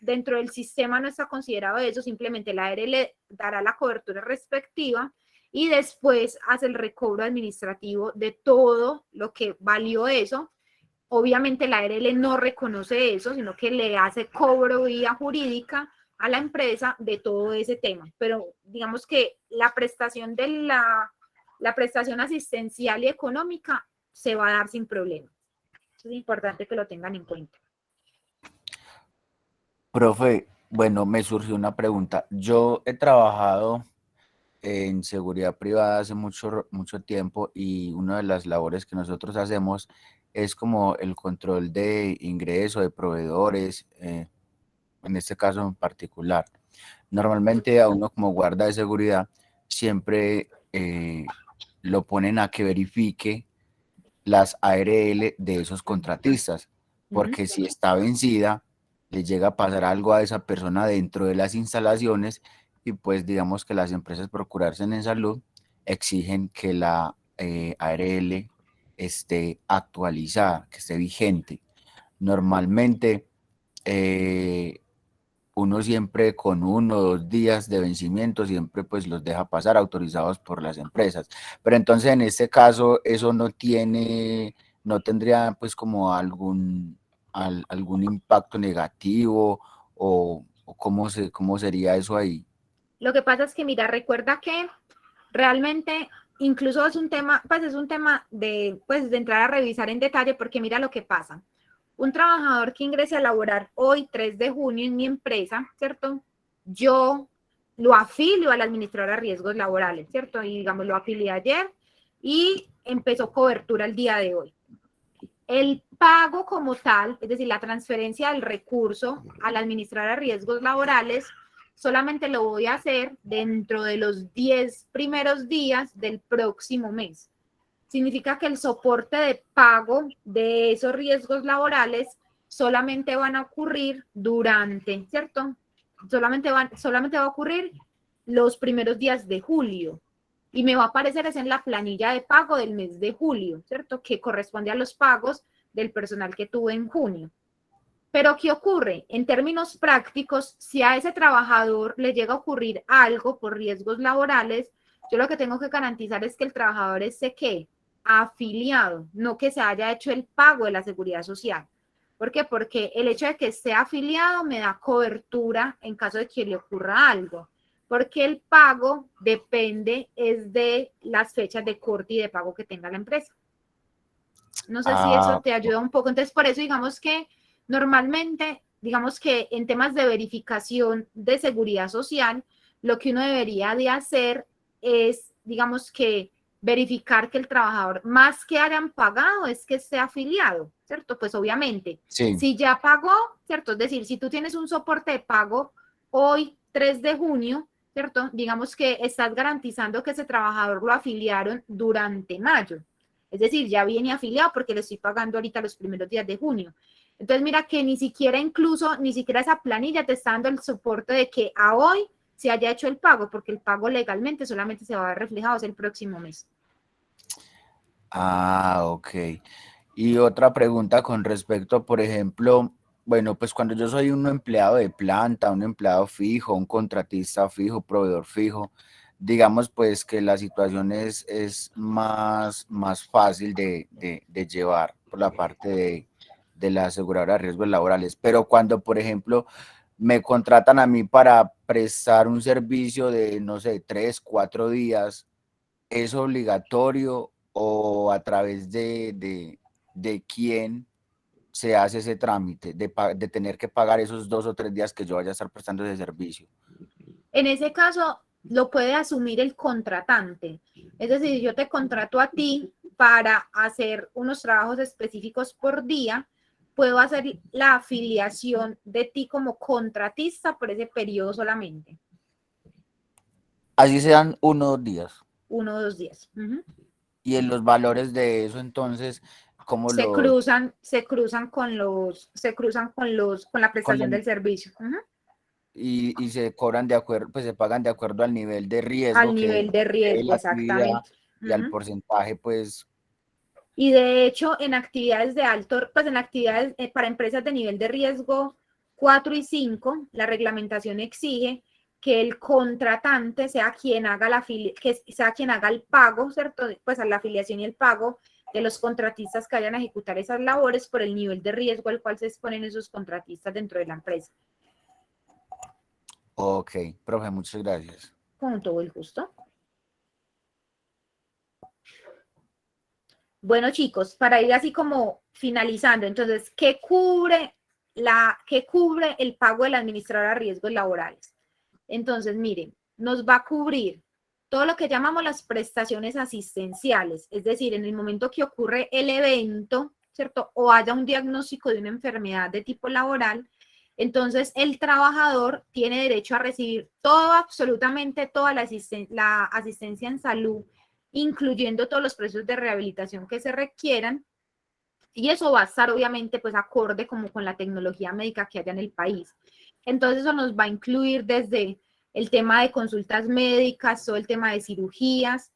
Speaker 2: dentro del sistema no está considerado eso, simplemente la ARL dará la cobertura respectiva y después hace el recobro administrativo de todo lo que valió eso. Obviamente la ARL no reconoce eso, sino que le hace cobro vía jurídica a la empresa de todo ese tema. Pero digamos que la prestación la prestación asistencial y económica se va a dar sin problema. Es importante que lo tengan en cuenta.
Speaker 4: Profe, bueno, me surgió una pregunta. Yo he trabajado en seguridad privada hace mucho tiempo y una de las labores que nosotros hacemos es como el control de ingreso de proveedores, en este caso en particular. Normalmente a uno como guarda de seguridad siempre lo ponen a que verifique las ARL de esos contratistas, porque si está vencida, le llega a pasar algo a esa persona dentro de las instalaciones y pues digamos que las empresas por curarse en salud exigen que la ARL esté actualizada, que esté vigente. Normalmente uno siempre con 1 o 2 días de vencimiento siempre pues los deja pasar autorizados por las empresas, pero entonces en este caso eso no tendría pues como algún impacto negativo o cómo sería eso ahí.
Speaker 2: Lo que pasa es que, mira, recuerda que realmente incluso es un tema de entrar a revisar en detalle, porque mira lo que pasa. Un trabajador que ingrese a laborar hoy, 3 de junio, en mi empresa, ¿cierto? Yo lo afilio al administrador a riesgos laborales, ¿cierto? Y digamos, lo afilié ayer y empezó cobertura el día de hoy. El pago como tal, es decir, la transferencia del recurso al administrador a riesgos laborales, solamente lo voy a hacer dentro de los 10 primeros días del próximo mes. Significa que el soporte de pago de esos riesgos laborales solamente van a ocurrir durante, ¿cierto? Solamente va a ocurrir los primeros días de julio. Y me va a aparecer es en la planilla de pago del mes de julio, ¿cierto? Que corresponde a los pagos del personal que tuve en junio. Pero ¿qué ocurre? En términos prácticos, si a ese trabajador le llega a ocurrir algo por riesgos laborales, yo lo que tengo que garantizar es que el trabajador esté, ¿qué? Afiliado, no que se haya hecho el pago de la seguridad social. ¿Por qué? Porque el hecho de que esté afiliado me da cobertura en caso de que le ocurra algo. Porque el pago depende es de las fechas de corte y de pago que tenga la empresa. No sé si eso te ayuda un poco. Entonces, por eso digamos que normalmente, digamos que en temas de verificación de seguridad social, lo que uno debería de hacer es, digamos que verificar que el trabajador, más que hayan pagado, es que esté afiliado, ¿cierto? Pues obviamente,
Speaker 4: Sí.
Speaker 2: si ya pagó, ¿cierto? Es decir, si tú tienes un soporte de pago hoy, 3 de junio, ¿cierto? Digamos que estás garantizando que ese trabajador lo afiliaron durante mayo. Es decir, ya viene afiliado porque le estoy pagando ahorita los primeros días de junio. Entonces, mira que ni siquiera esa planilla te está dando el soporte de que a hoy se haya hecho el pago, porque el pago legalmente solamente se va a ver reflejado el próximo mes.
Speaker 4: Ok. Y otra pregunta con respecto, por ejemplo, bueno, pues cuando yo soy un empleado de planta, un empleado fijo, un contratista fijo, proveedor fijo, digamos pues que la situación es más fácil de llevar por la parte de la aseguradora de riesgos laborales. Pero cuando, por ejemplo, me contratan a mí para prestar un servicio de, no sé, 3, 4 días, ¿es obligatorio o a través de quién se hace ese trámite de tener que pagar esos 2 o 3 días que yo vaya a estar prestando ese servicio?
Speaker 2: En ese caso, lo puede asumir el contratante. Es decir, yo te contrato a ti para hacer unos trabajos específicos por día, puedo hacer la afiliación de ti como contratista por ese periodo solamente.
Speaker 4: Así sean 1 o 2 días.
Speaker 2: 1 o 2 días.
Speaker 4: Y en los valores de eso, entonces, ¿cómo
Speaker 2: se cruzan con la prestación del servicio.
Speaker 4: Y se cobran de acuerdo, pues se pagan de acuerdo al nivel de riesgo
Speaker 2: Al nivel de riesgo, exactamente.
Speaker 4: Y al porcentaje, pues.
Speaker 2: Y de hecho, en actividades de alto, pues en actividades para empresas de nivel de riesgo 4 y 5, la reglamentación exige que el contratante sea quien haga el pago, ¿cierto? Pues a la afiliación y el pago de los contratistas que vayan a ejecutar esas labores por el nivel de riesgo al cual se exponen esos contratistas dentro de la empresa.
Speaker 4: Ok, profe, muchas gracias.
Speaker 2: Con todo el gusto. Bueno, chicos, para ir así como finalizando, entonces, ¿qué cubre el pago del administrador a riesgos laborales? Entonces, miren, nos va a cubrir todo lo que llamamos las prestaciones asistenciales, es decir, en el momento que ocurre el evento, ¿cierto? O haya un diagnóstico de una enfermedad de tipo laboral, entonces el trabajador tiene derecho a recibir absolutamente toda la asistencia en salud, incluyendo todos los procesos de rehabilitación que se requieran, y eso va a estar obviamente pues acorde como con la tecnología médica que haya en el país. Entonces eso nos va a incluir desde el tema de consultas médicas, todo el tema de cirugías,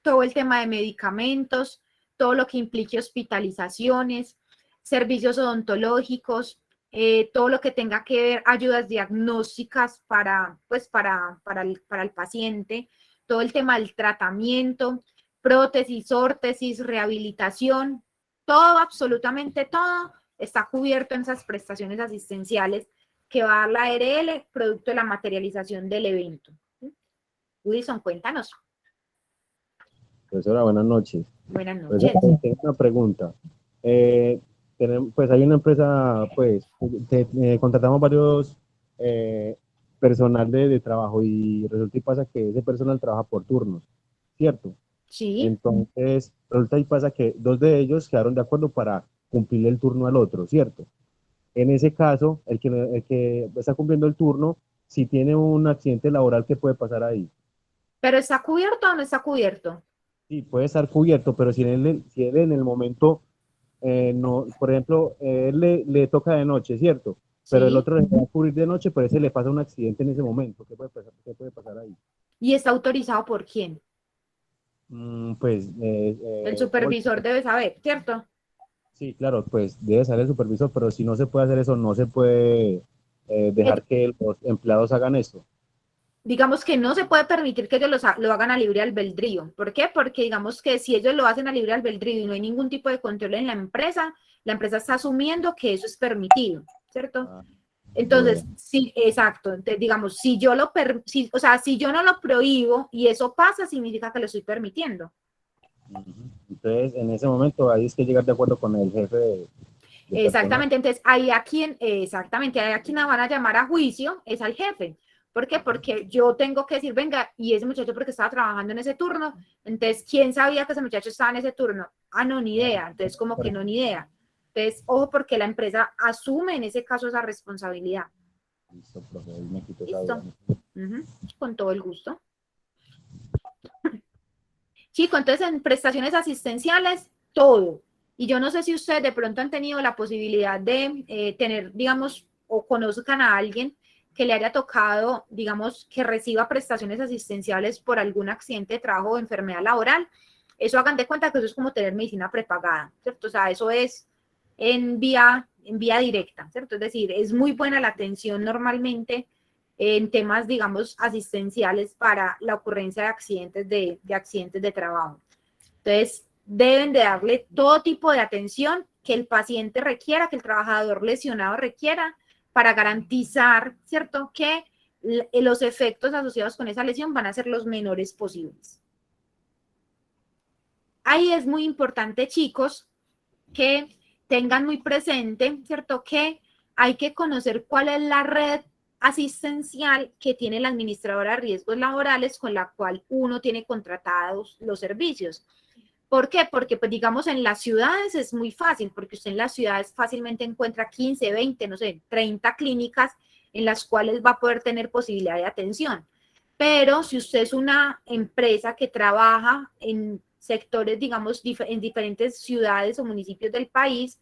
Speaker 2: todo el tema de medicamentos, todo lo que implique hospitalizaciones, servicios odontológicos, todo lo que tenga que ver ayudas diagnósticas para el paciente, todo el tema del tratamiento, prótesis, órtesis, rehabilitación, todo, absolutamente todo, está cubierto en esas prestaciones asistenciales que va a dar la ARL, producto de la materialización del evento. Wilson, cuéntanos.
Speaker 13: Profesora, buenas noches.
Speaker 2: Buenas
Speaker 13: Profesora,
Speaker 2: noches.
Speaker 13: tengo una pregunta. Pues hay una empresa, pues, contratamos varios personal de trabajo y resulta y pasa que ese personal trabaja por turnos, ¿cierto?
Speaker 2: Sí.
Speaker 13: Entonces, resulta y pasa que dos de ellos quedaron de acuerdo para cumplir el turno al otro, ¿cierto? En ese caso, el que está cumpliendo el turno, si tiene un accidente laboral, ¿qué puede pasar ahí?
Speaker 2: ¿Pero está cubierto o no está cubierto?
Speaker 13: Sí, puede estar cubierto, pero si él en el momento, no, por ejemplo, él le toca de noche, ¿cierto? Pero el
Speaker 2: Sí.
Speaker 13: otro le va a cubrir de noche, pero ese le pasa un accidente en ese momento. Qué puede pasar ahí?
Speaker 2: ¿Y está autorizado por quién?
Speaker 13: Pues,
Speaker 2: El supervisor debe saber, ¿cierto?
Speaker 13: sí, claro, pues debe ser el supervisor, pero si no se puede hacer eso, no se puede dejar que los empleados hagan eso.
Speaker 2: Digamos que no se puede permitir que ellos lo hagan a libre albedrío. ¿Por qué? Porque digamos que si ellos lo hacen a libre albedrío y no hay ningún tipo de control en la empresa está asumiendo que eso es permitido, ¿cierto? Entonces,
Speaker 13: Bueno.
Speaker 2: sí, exacto. Entonces, digamos, si yo no lo prohíbo y eso pasa, significa que lo estoy permitiendo.
Speaker 13: Entonces, en ese momento, ahí es que llegar de acuerdo con el jefe de
Speaker 2: Exactamente, entonces ahí a quien van a llamar a juicio es al jefe. ¿Por qué? Porque yo tengo que decir, venga, y ese muchacho porque estaba trabajando en ese turno, entonces, ¿quién sabía que ese muchacho estaba en ese turno? Ah, no, ni idea, entonces como que no, ni idea. Entonces, ojo, porque la empresa asume en ese caso esa responsabilidad.
Speaker 13: Listo, profe, ahí me quito esa
Speaker 2: Listo.
Speaker 13: duda.
Speaker 2: Con todo el gusto. Chico, entonces en prestaciones asistenciales, todo. Y yo no sé si ustedes de pronto han tenido la posibilidad de tener, digamos, o conozcan a alguien que le haya tocado, digamos, que reciba prestaciones asistenciales por algún accidente de trabajo o enfermedad laboral. Eso hagan de cuenta que eso es como tener medicina prepagada, ¿cierto? O sea, eso es en vía directa, ¿cierto? Es decir, es muy buena la atención normalmente en temas, digamos, asistenciales para la ocurrencia de accidentes de trabajo. Entonces, deben de darle todo tipo de atención que el paciente requiera, que el trabajador lesionado requiera, para garantizar, ¿cierto?, que los efectos asociados con esa lesión van a ser los menores posibles. Ahí es muy importante, chicos, que tengan muy presente, ¿cierto?, que hay que conocer cuál es la red asistencial que tiene la administradora de riesgos laborales con la cual uno tiene contratados los servicios. ¿Por qué? Porque, pues, digamos, en las ciudades es muy fácil, porque usted en las ciudades fácilmente encuentra 15, 20, no sé, 30 clínicas en las cuales va a poder tener posibilidad de atención. Pero si usted es una empresa que trabaja en sectores, digamos, en diferentes ciudades o municipios del país,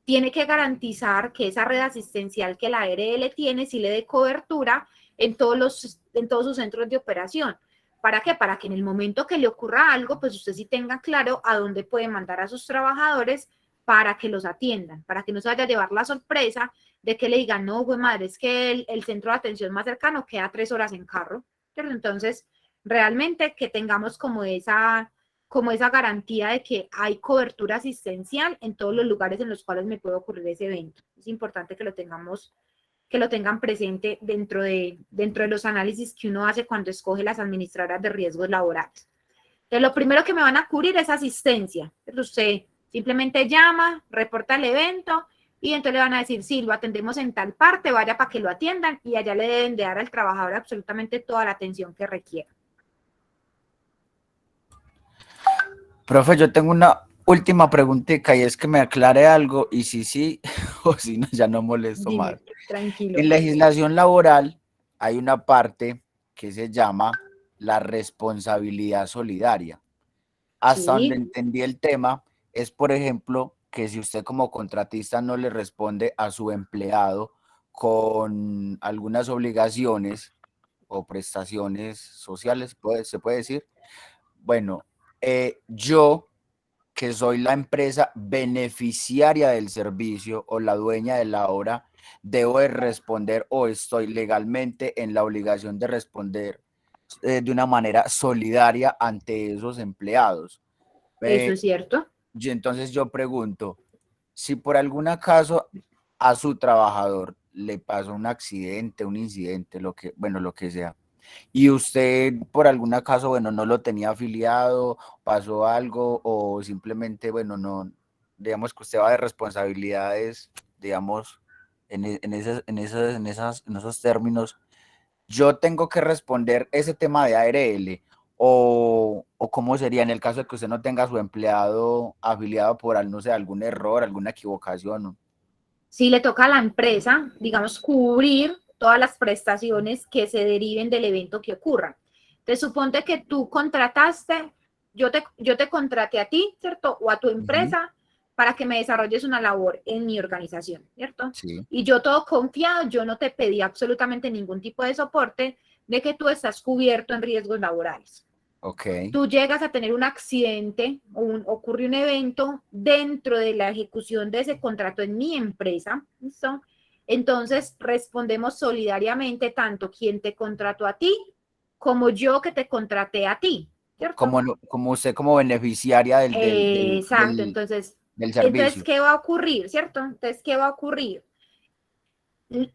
Speaker 2: tiene que garantizar que esa red asistencial que la ARL tiene sí le dé cobertura en todos sus centros de operación. ¿Para qué? Para que en el momento que le ocurra algo, pues usted sí tenga claro a dónde puede mandar a sus trabajadores para que los atiendan, para que no se vaya a llevar la sorpresa de que le digan, no, güey, madre, es que el centro de atención más cercano queda 3 horas en carro. Pero entonces, realmente que tengamos como esa garantía de que hay cobertura asistencial en todos los lugares en los cuales me puede ocurrir ese evento. Es importante que lo tengan presente dentro de los análisis que uno hace cuando escoge las administradoras de riesgos laborales. Entonces, lo primero que me van a cubrir es asistencia. Entonces, usted simplemente llama, reporta el evento y entonces le van a decir, sí, lo atendemos en tal parte, vaya para que lo atiendan y allá le deben de dar al trabajador absolutamente toda la atención que requiera.
Speaker 4: Profe, yo tengo una última preguntita y es que me aclare algo y si sí o si no, ya no molesto
Speaker 2: Dime,
Speaker 4: más.
Speaker 2: tranquilo.
Speaker 4: En legislación laboral hay una parte que se llama la responsabilidad solidaria. Hasta donde entendí el tema es, por ejemplo, que si usted como contratista no le responde a su empleado con algunas obligaciones o prestaciones sociales, se puede decir, bueno, yo, que soy la empresa beneficiaria del servicio o la dueña de la obra, debo de responder o estoy legalmente en la obligación de responder de una manera solidaria ante esos empleados.
Speaker 2: Eso es cierto.
Speaker 4: Entonces yo pregunto, si por algún acaso a su trabajador le pasó un accidente, un incidente, lo que sea, y usted por algún acaso, bueno, no lo tenía afiliado, pasó algo, o simplemente, bueno, no, digamos que usted va de responsabilidades, digamos, en esos términos, yo tengo que responder ese tema de ARL, o cómo sería en el caso de que usted no tenga a su empleado afiliado por, no sé, algún error, alguna equivocación, ¿no?
Speaker 2: Si le toca a la empresa, digamos, cubrir todas las prestaciones que se deriven del evento que ocurra. Te suponte que tú contrataste, yo te contraté a ti, ¿cierto? O a tu empresa para que me desarrolles una labor en mi organización, ¿cierto?
Speaker 4: Sí.
Speaker 2: Y yo todo confiado, yo no te pedí absolutamente ningún tipo de soporte de que tú estás cubierto en riesgos laborales.
Speaker 4: Ok.
Speaker 2: Tú llegas a tener un accidente o ocurre un evento dentro de la ejecución de ese contrato en mi empresa, ¿listo? Entonces respondemos solidariamente tanto quien te contrató a ti como yo que te contraté a ti, ¿cierto?
Speaker 4: Como usted como beneficiaria
Speaker 2: Exacto, entonces,
Speaker 4: del servicio.
Speaker 2: ¿qué va a ocurrir, cierto? Entonces, ¿qué va a ocurrir?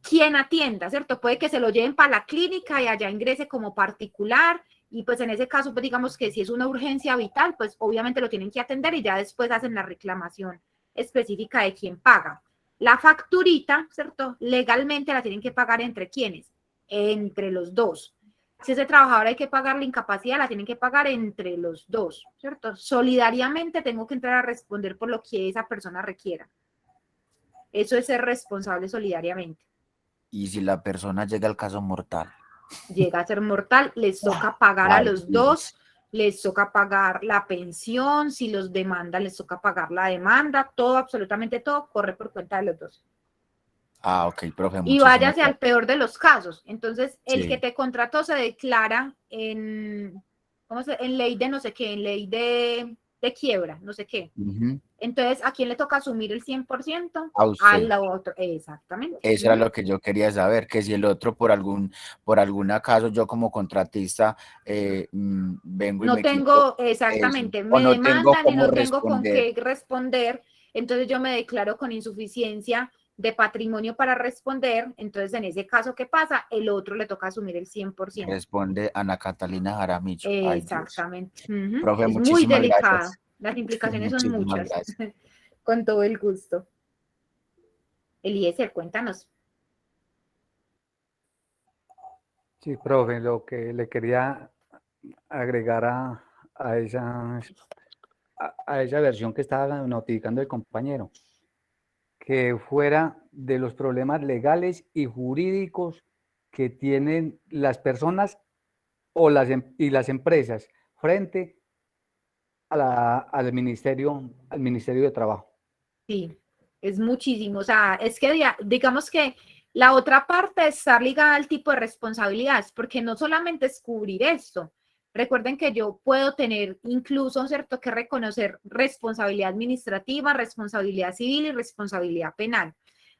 Speaker 2: Quien atienda, ¿cierto? Puede que se lo lleven para la clínica y allá ingrese como particular, y pues en ese caso, pues digamos que si es una urgencia vital, pues obviamente lo tienen que atender y ya después hacen la reclamación específica de quién paga. La facturita, ¿cierto? Legalmente la tienen que pagar entre quiénes, entre los dos. Si ese trabajador hay que pagar la incapacidad, la tienen que pagar entre los dos, ¿cierto? Solidariamente tengo que entrar a responder por lo que esa persona requiera. Eso es ser responsable solidariamente.
Speaker 4: Y si la persona llega al caso mortal.
Speaker 2: Llega a ser mortal, les toca pagar a los dos, les toca pagar la pensión, si los demandan, les toca pagar la demanda, todo, absolutamente todo, corre por cuenta de los dos.
Speaker 4: Ah, ok, profe,
Speaker 2: Y váyase al peor de los casos. Entonces, el que te contrató se declara en ley de no sé qué, en ley de quiebra, no sé qué. Entonces, ¿a quién le toca asumir el 100%?
Speaker 4: A usted.
Speaker 2: Al otro, exactamente.
Speaker 4: Eso era lo que yo quería saber, que si el otro por algún acaso yo como contratista vengo y
Speaker 2: no
Speaker 4: me
Speaker 2: tengo,
Speaker 4: quito
Speaker 2: exactamente,
Speaker 4: eso, o
Speaker 2: me
Speaker 4: no tengo
Speaker 2: demandan y
Speaker 4: cómo
Speaker 2: no tengo con
Speaker 4: responder.
Speaker 2: qué responder, entonces yo me declaro con insuficiencia de patrimonio para responder, entonces en ese caso, ¿qué pasa? El otro le toca asumir el 100%.
Speaker 4: Responde Ana Catalina Jaramillo. Ay, Dios.
Speaker 2: Exactamente.
Speaker 4: Profe,
Speaker 2: Es muy
Speaker 4: muchísimas
Speaker 2: delicada,
Speaker 4: gracias.
Speaker 2: las implicaciones son
Speaker 4: Muchísimas
Speaker 2: muchas.
Speaker 4: gracias.
Speaker 2: Con todo el gusto. Eliezer, cuéntanos.
Speaker 7: Sí, profe, lo que le quería agregar a esa versión que estaba notificando el compañero, que fuera de los problemas legales y jurídicos que tienen las personas y las empresas frente al ministerio de Trabajo.
Speaker 2: Sí, es muchísimo. O sea, es que digamos que la otra parte está ligada al tipo de responsabilidades, porque no solamente es cubrir esto. Recuerden que yo puedo tener incluso, ¿cierto?, que reconocer responsabilidad administrativa, responsabilidad civil y responsabilidad penal.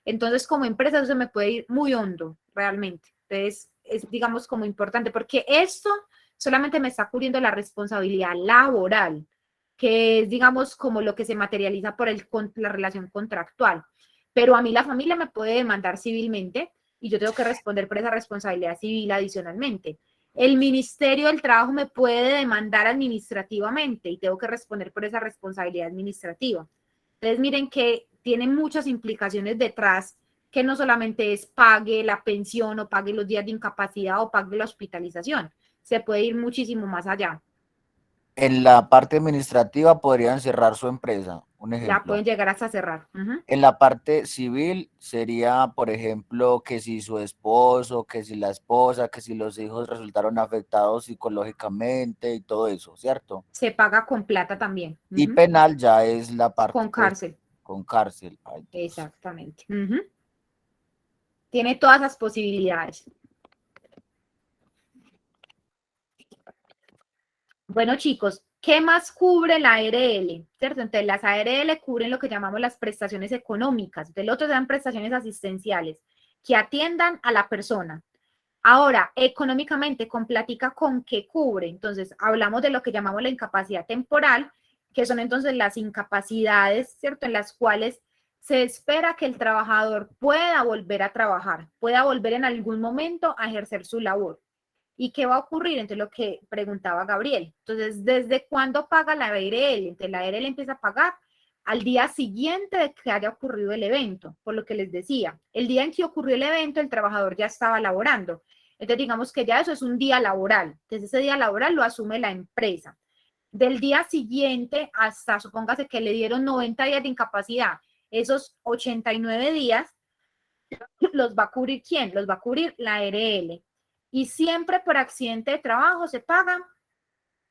Speaker 2: Entonces, como empresa, eso se me puede ir muy hondo, realmente. Entonces, es, digamos, como importante, porque esto solamente me está cubriendo la responsabilidad laboral, que es, digamos, como lo que se materializa por la relación contractual. Pero a mí la familia me puede demandar civilmente y yo tengo que responder por esa responsabilidad civil adicionalmente. El Ministerio del Trabajo me puede demandar administrativamente y tengo que responder por esa responsabilidad administrativa. Entonces, miren que tiene muchas implicaciones detrás, que no solamente es pague la pensión o pague los días de incapacidad o pague la hospitalización, se puede ir muchísimo más allá.
Speaker 4: En la parte administrativa podrían cerrar su empresa, un
Speaker 2: La
Speaker 4: ejemplo.
Speaker 2: pueden llegar hasta cerrar.
Speaker 4: En la parte civil sería, por ejemplo, que si su esposo, que si la esposa, que si los hijos resultaron afectados psicológicamente y todo eso, ¿cierto?
Speaker 2: Se paga con plata también.
Speaker 4: Y penal ya es la parte
Speaker 2: con cárcel.
Speaker 4: Con cárcel. Ay,
Speaker 2: exactamente. Tiene todas las posibilidades. Bueno, chicos, ¿Qué más cubre la ARL? ¿Cierto? Entonces, las ARL cubren lo que llamamos las prestaciones económicas. Entonces, el otro sean prestaciones asistenciales que atiendan a la persona. Ahora, económicamente, con plática, ¿con qué cubre? Entonces, hablamos de lo que llamamos la incapacidad temporal, que son entonces las incapacidades, ¿cierto? En las cuales se espera que el trabajador pueda volver a trabajar, pueda volver en algún momento a ejercer su labor. ¿Y qué va a ocurrir? Entonces, lo que preguntaba Gabriel. Entonces, ¿desde cuándo paga la ARL? Entonces, la ARL empieza a pagar al día siguiente de que haya ocurrido el evento, por lo que les decía. El día en que ocurrió el evento, el trabajador ya estaba laborando. Entonces, digamos que ya eso es un día laboral. Entonces, ese día laboral lo asume la empresa. Del día siguiente hasta, supóngase que le dieron 90 días de incapacidad, esos 89 días los va a cubrir ¿quién? Los va a cubrir la ARL. Y siempre por accidente de trabajo se paga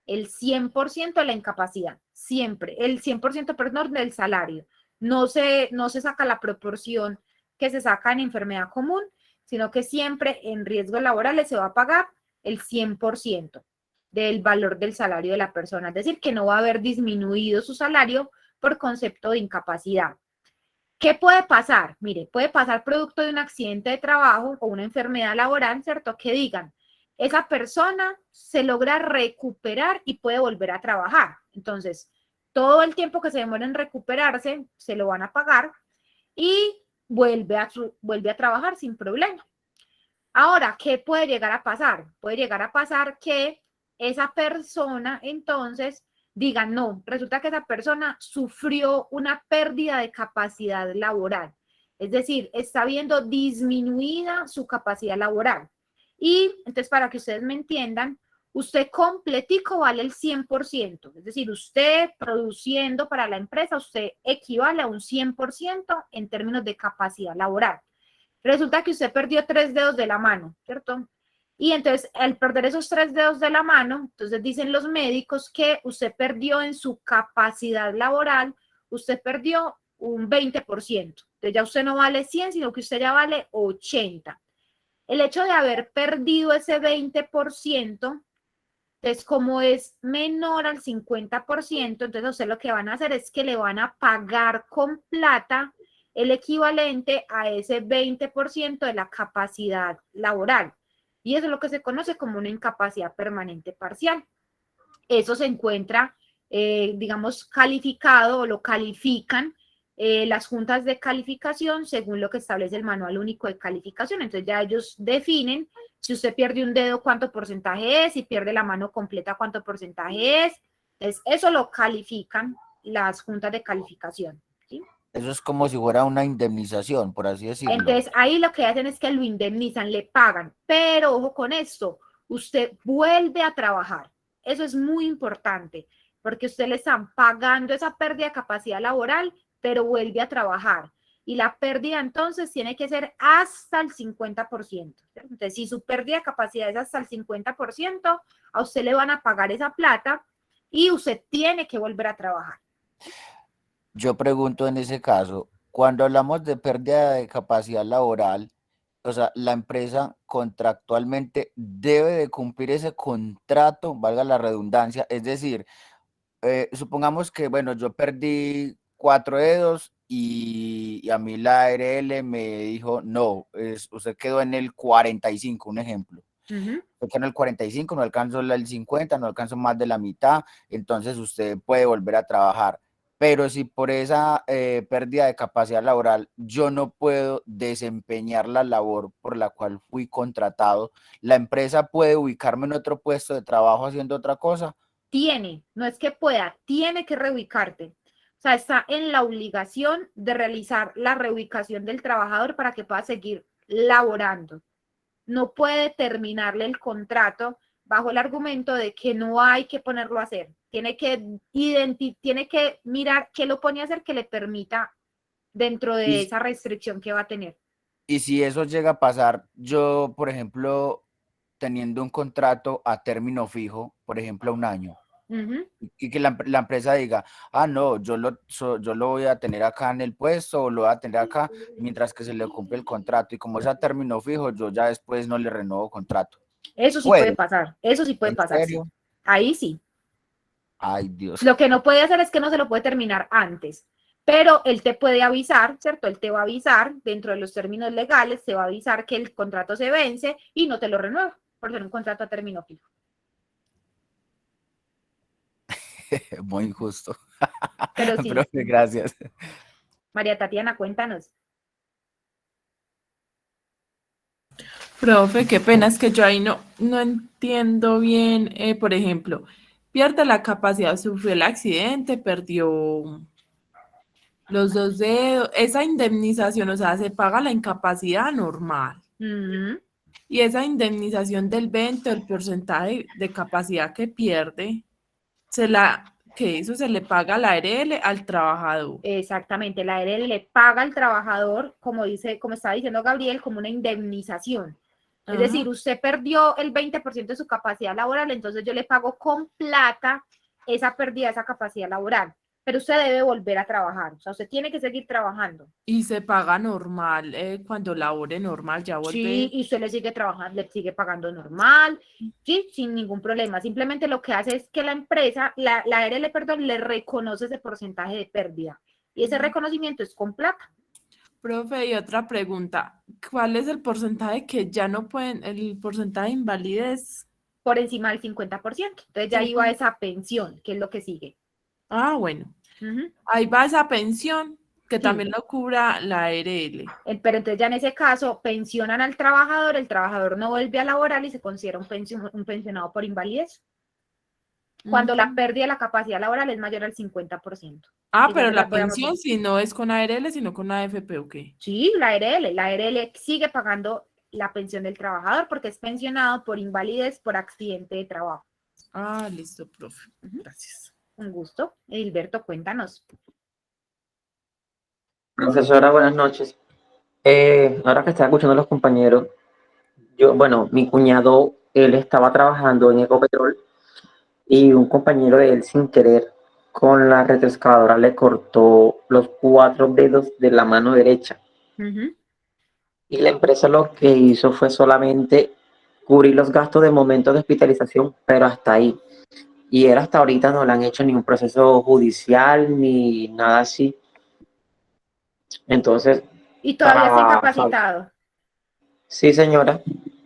Speaker 2: el 100% de la incapacidad, siempre, el 100%, perdón, del salario. No se saca la proporción que se saca en enfermedad común, sino que siempre en riesgos laborales se va a pagar el 100% del valor del salario de la persona, es decir, que no va a haber disminuido su salario por concepto de incapacidad. ¿Qué puede pasar? Mire, puede pasar producto de un accidente de trabajo o una enfermedad laboral, ¿cierto? Que digan, esa persona se logra recuperar y puede volver a trabajar. Entonces, todo el tiempo que se demora en recuperarse, se lo van a pagar y vuelve a trabajar sin problema. Ahora, ¿qué puede llegar a pasar? Puede llegar a pasar que esa persona, entonces, diga, no, resulta que esa persona sufrió una pérdida de capacidad laboral. Es decir, está viendo disminuida su capacidad laboral. Y entonces, para que ustedes me entiendan, usted completico vale el 100%. Es decir, usted produciendo para la empresa, usted equivale a un 100% en términos de capacidad laboral. Resulta que usted perdió 3 dedos de la mano, ¿cierto? Y entonces, al perder esos 3 dedos de la mano, entonces dicen los médicos que usted perdió en su capacidad laboral, usted perdió un 20%. Entonces ya usted no vale 100, sino que usted ya vale 80. El hecho de haber perdido ese 20%, entonces como es menor al 50%, entonces a usted lo que van a hacer es que le van a pagar con plata el equivalente a ese 20% de la capacidad laboral. Y eso es lo que se conoce como una incapacidad permanente parcial. Eso se encuentra, digamos, calificado o lo califican las juntas de calificación según lo que establece el Manual Único de Calificación. Entonces ya ellos definen si usted pierde un dedo, cuánto porcentaje es, si pierde la mano completa, cuánto porcentaje es. Entonces eso lo califican las juntas de calificación, ¿sí?
Speaker 4: Eso es como si fuera una indemnización, por así decirlo.
Speaker 2: Entonces, ahí lo que hacen es que lo indemnizan, le pagan, pero ojo con esto, usted vuelve a trabajar. Eso es muy importante, porque usted le están pagando esa pérdida de capacidad laboral, pero vuelve a trabajar. Y la pérdida entonces tiene que ser hasta el 50%. Entonces, si su pérdida de capacidad es hasta el 50%, a usted le van a pagar esa plata y usted tiene que volver a trabajar.
Speaker 4: Yo pregunto en ese caso, cuando hablamos de pérdida de capacidad laboral, o sea, la empresa contractualmente debe de cumplir ese contrato, valga la redundancia, es decir, supongamos que, bueno, yo perdí 4 dedos y a mí la ARL me dijo, no, usted quedó en el 45, un ejemplo. Usted quedó en el 45, no alcanzó el 50, no alcanzó más de la mitad, entonces usted puede volver a trabajar. Pero si por esa pérdida de capacidad laboral yo no puedo desempeñar la labor por la cual fui contratado, ¿la empresa puede ubicarme en otro puesto de trabajo haciendo otra cosa?
Speaker 2: Tiene, no es que pueda, tiene que reubicarte. O sea, está en la obligación de realizar la reubicación del trabajador para que pueda seguir laborando. No puede terminarle el contrato bajo el argumento de que no hay que ponerlo a hacer. Tiene que mirar qué lo pone a hacer que le permita dentro de esa restricción que va a tener.
Speaker 4: Y si eso llega a pasar, yo, por ejemplo, teniendo un contrato a término fijo, por ejemplo, 1 año, y que la empresa diga, no, yo lo voy a tener acá en el puesto o lo voy a tener acá mientras que se le cumple el contrato, y como es a término fijo, yo ya después no le renuevo contrato.
Speaker 2: Eso sí puede pasar, eso sí puede pasar.
Speaker 4: ¿En serio?
Speaker 2: Ahí sí.
Speaker 4: Ay, Dios.
Speaker 2: Lo que no puede hacer es que no se lo puede terminar antes, pero él te puede avisar, ¿cierto? Él te va a avisar, dentro de los términos legales, te va a avisar que el contrato se vence y no te lo renueva, por ser un contrato a término fijo.
Speaker 4: Muy injusto.
Speaker 2: Pero sí.
Speaker 4: Profe, gracias.
Speaker 2: María Tatiana, cuéntanos.
Speaker 11: Profe, qué pena, es que yo ahí no entiendo bien, por ejemplo, pierde la capacidad, sufrió el accidente, perdió los 2 dedos, esa indemnización, o sea, se paga la incapacidad normal. Y esa indemnización del 20 o el porcentaje de capacidad que pierde, eso se le paga a la ARL al trabajador.
Speaker 2: Exactamente, la ARL le paga al trabajador, como estaba diciendo Gabriel, como una indemnización. Es decir, usted perdió el 20% de su capacidad laboral, entonces yo le pago con plata esa pérdida de esa capacidad laboral. Pero usted debe volver a trabajar, o sea, usted tiene que seguir trabajando.
Speaker 11: Y se paga normal, cuando labore normal, ya vuelve.
Speaker 2: Sí, y usted le sigue trabajando, le sigue pagando normal, sí, sin ningún problema. Simplemente lo que hace es que la empresa, la ARL, perdón, le reconoce ese porcentaje de pérdida. Y ese reconocimiento es con plata.
Speaker 11: Profe, y otra pregunta, ¿cuál es el porcentaje que ya no pueden, el porcentaje de invalidez?
Speaker 2: Por encima del 50%. Entonces ya iba esa pensión, que es lo que sigue.
Speaker 11: Ah, bueno. Ahí va esa pensión que también lo cubra la ARL.
Speaker 2: Pero entonces ya en ese caso pensionan al trabajador, el trabajador no vuelve a laborar y se considera un pensionado por invalidez. Cuando la pérdida de la capacidad laboral es mayor al 50%.
Speaker 11: Ah, pero la pensión si no es con ARL, sino con AFP, ¿o qué?
Speaker 2: Sí, la ARL sigue pagando la pensión del trabajador porque es pensionado por invalidez por accidente de trabajo.
Speaker 11: Ah, listo, profe. Gracias.
Speaker 2: Un gusto. Edilberto, cuéntanos.
Speaker 14: Profesora, buenas noches. Ahora que estaba escuchando a los compañeros, mi cuñado, él estaba trabajando en Ecopetrol y un compañero de él, sin querer, con la retroexcavadora le cortó los 4 dedos de la mano derecha. Y la empresa lo que hizo fue solamente cubrir los gastos de momento de hospitalización, pero hasta ahí. Y él hasta ahorita no le han hecho ningún proceso judicial ni nada así. Entonces...
Speaker 2: ¿Y todavía está incapacitado?
Speaker 14: Sí, señora.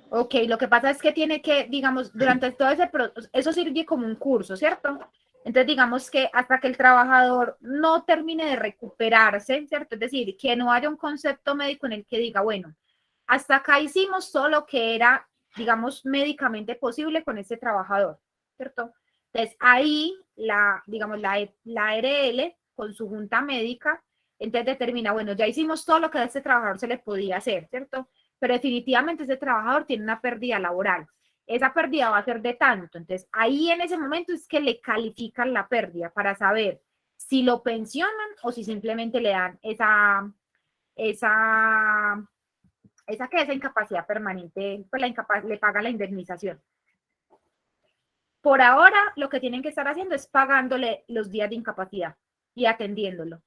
Speaker 2: Ok, lo que pasa es que tiene que, digamos, durante todo ese proceso, eso sirve como un curso, ¿cierto? Entonces, digamos que hasta que el trabajador no termine de recuperarse, ¿cierto? Es decir, que no haya un concepto médico en el que diga, bueno, hasta acá hicimos todo lo que era, digamos, médicamente posible con ese trabajador, ¿cierto? Entonces, ahí, la ARL, con su junta médica, entonces determina, bueno, ya hicimos todo lo que a este trabajador se le podía hacer, ¿cierto? Pero definitivamente ese trabajador tiene una pérdida laboral. Esa pérdida va a ser de tanto. Entonces, ahí en ese momento es que le califican la pérdida para saber si lo pensionan o si simplemente le dan esa incapacidad permanente, pues le pagan la indemnización. Por ahora, lo que tienen que estar haciendo es pagándole los días de incapacidad y atendiéndolo.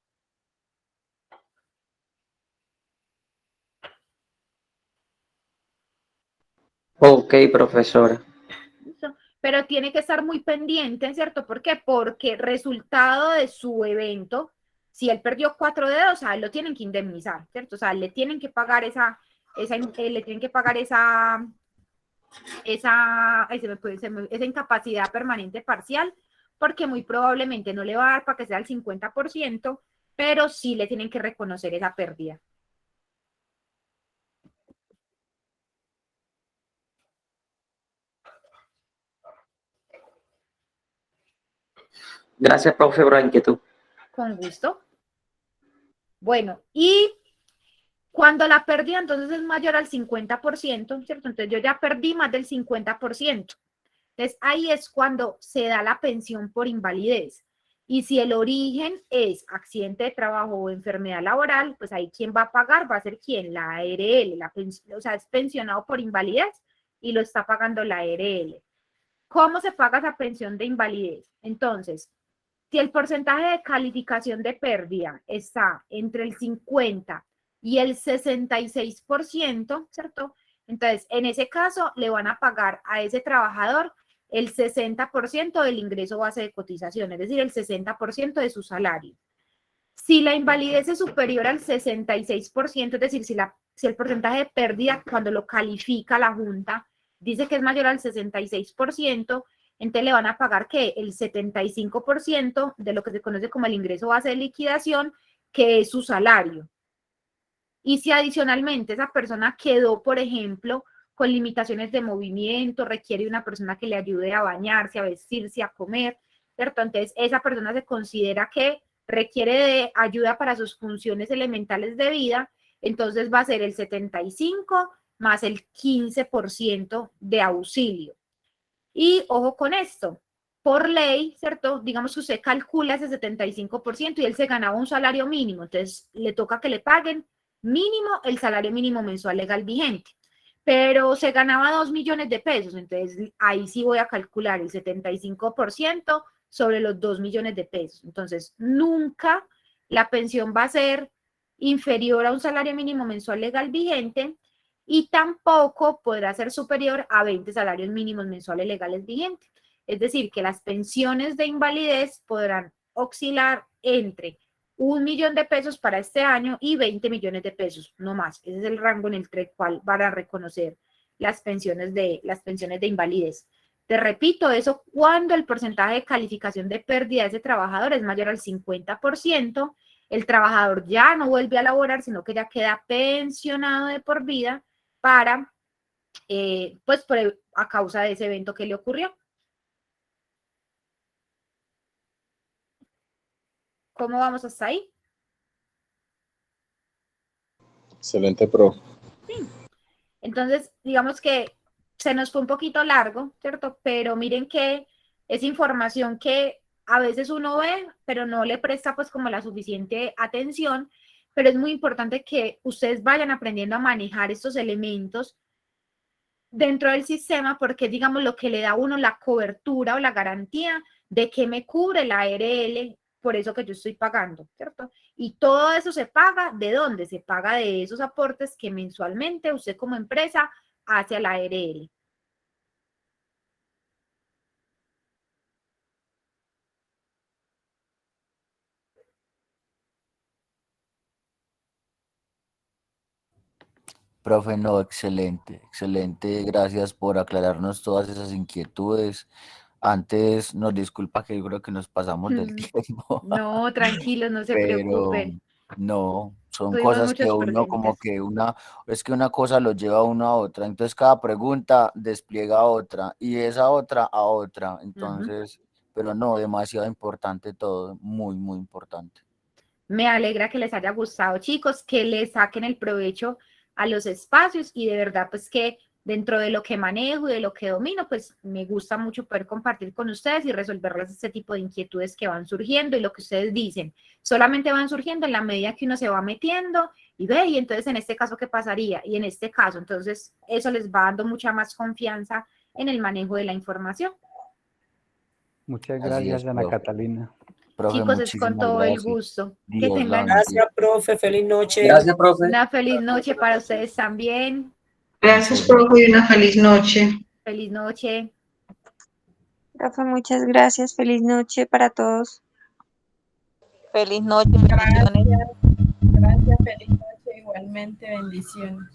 Speaker 14: Ok, profesora.
Speaker 2: Pero tiene que estar muy pendiente, ¿cierto? ¿Por qué? Porque resultado de su evento, si él perdió 4 dedos, a él lo tienen que indemnizar, ¿cierto? O sea, le tienen que pagar esa incapacidad permanente parcial, porque muy probablemente no le va a dar para que sea el 50%, pero sí le tienen que reconocer esa pérdida.
Speaker 14: Gracias, profe, por la inquietud.
Speaker 2: Con gusto. Bueno, y cuando la pérdida entonces es mayor al 50%, ¿cierto? Entonces yo ya perdí más del 50%. Entonces ahí es cuando se da la pensión por invalidez. Y si el origen es accidente de trabajo o enfermedad laboral, pues ahí ¿quién va a pagar? Va a ser ¿quién? La ARL, o sea, es pensionado por invalidez y lo está pagando la ARL. ¿Cómo se paga esa pensión de invalidez? Entonces, si el porcentaje de calificación de pérdida está entre el 50 y el 66%, ¿cierto? Entonces, en ese caso, le van a pagar a ese trabajador el 60% del ingreso base de cotización, es decir, el 60% de su salario. Si la invalidez es superior al 66%, es decir, si el porcentaje de pérdida cuando lo califica la Junta dice que es mayor al 66%, entonces le van a pagar ¿qué? El 75% de lo que se conoce como el ingreso base de liquidación, que es su salario. Y si adicionalmente esa persona quedó, por ejemplo, con limitaciones de movimiento, requiere una persona que le ayude a bañarse, a vestirse, a comer, ¿cierto? Entonces esa persona se considera que requiere de ayuda para sus funciones elementales de vida, entonces va a ser el 75 más el 15% de auxilio. Y ojo con esto, por ley, ¿cierto? Digamos que usted calcula ese 75% y él se ganaba un salario mínimo, entonces le toca que le paguen mínimo el salario mínimo mensual legal vigente, pero se ganaba 2 millones de pesos, entonces ahí sí voy a calcular el 75% sobre los 2 millones de pesos. Entonces, nunca la pensión va a ser inferior a un salario mínimo mensual legal vigente y tampoco podrá ser superior a 20 salarios mínimos mensuales legales vigentes. Es decir, que las pensiones de invalidez podrán oscilar entre 1 millón de pesos para este año y 20 millones de pesos, no más. Ese es el rango en el cual van a reconocer las pensiones de invalidez. Te repito, eso cuando el porcentaje de calificación de pérdida de ese trabajador es mayor al 50%, el trabajador ya no vuelve a laborar, sino que ya queda pensionado de por vida para, a causa de ese evento que le ocurrió. ¿Cómo vamos hasta ahí?
Speaker 13: Excelente, profe.
Speaker 2: Sí. Entonces, digamos que se nos fue un poquito largo, ¿cierto? Pero miren que es información que a veces uno ve, pero no le presta pues como la suficiente atención, pero es muy importante que ustedes vayan aprendiendo a manejar estos elementos dentro del sistema, porque digamos lo que le da a uno la cobertura o la garantía de que me cubre la ARL, por eso que yo estoy pagando, ¿cierto? Y todo eso se paga, ¿de dónde? Se paga de esos aportes que mensualmente usted como empresa hace a la ARL.
Speaker 4: Profe, no, excelente, excelente. Gracias por aclararnos todas esas inquietudes. Antes, nos disculpa que yo creo que nos pasamos del tiempo,
Speaker 2: No, tranquilos, no se
Speaker 4: pero
Speaker 2: preocupen.
Speaker 4: no, son
Speaker 2: Tuvimos
Speaker 4: cosas que
Speaker 2: muchos
Speaker 4: uno como
Speaker 2: presentes.
Speaker 4: es que una cosa lo lleva a uno a otra. Entonces, cada pregunta despliega a otra y esa otra a otra. Entonces, pero no, demasiado importante todo, muy, muy importante.
Speaker 2: Me alegra que les haya gustado, chicos, que les saquen el provecho a los espacios y de verdad, pues que dentro de lo que manejo y de lo que domino, pues me gusta mucho poder compartir con ustedes y resolverles este tipo de inquietudes que van surgiendo y lo que ustedes dicen, solamente van surgiendo en la medida que uno se va metiendo y ve, y entonces en este caso, ¿qué pasaría? Y en este caso, entonces eso les va dando mucha más confianza en el manejo de la información.
Speaker 7: Muchas
Speaker 4: Así
Speaker 7: gracias,
Speaker 4: es,
Speaker 7: Ana
Speaker 4: profe.
Speaker 7: Catalina.
Speaker 4: Profe,
Speaker 2: Chicos, es con
Speaker 4: muchísimas
Speaker 2: todo el
Speaker 4: gracias.
Speaker 2: gusto. Que
Speaker 4: Dios la
Speaker 2: tengan
Speaker 4: bendiga.
Speaker 8: Gracias, profe. Feliz noche.
Speaker 14: Gracias, profe.
Speaker 2: una feliz noche para ustedes también.
Speaker 15: Gracias, profe, y una feliz noche.
Speaker 2: Feliz noche.
Speaker 16: Profe, muchas gracias. Feliz noche para todos.
Speaker 6: Feliz noche,
Speaker 1: Gracias,
Speaker 6: bendiciones.
Speaker 1: gracias, feliz noche, igualmente, bendiciones.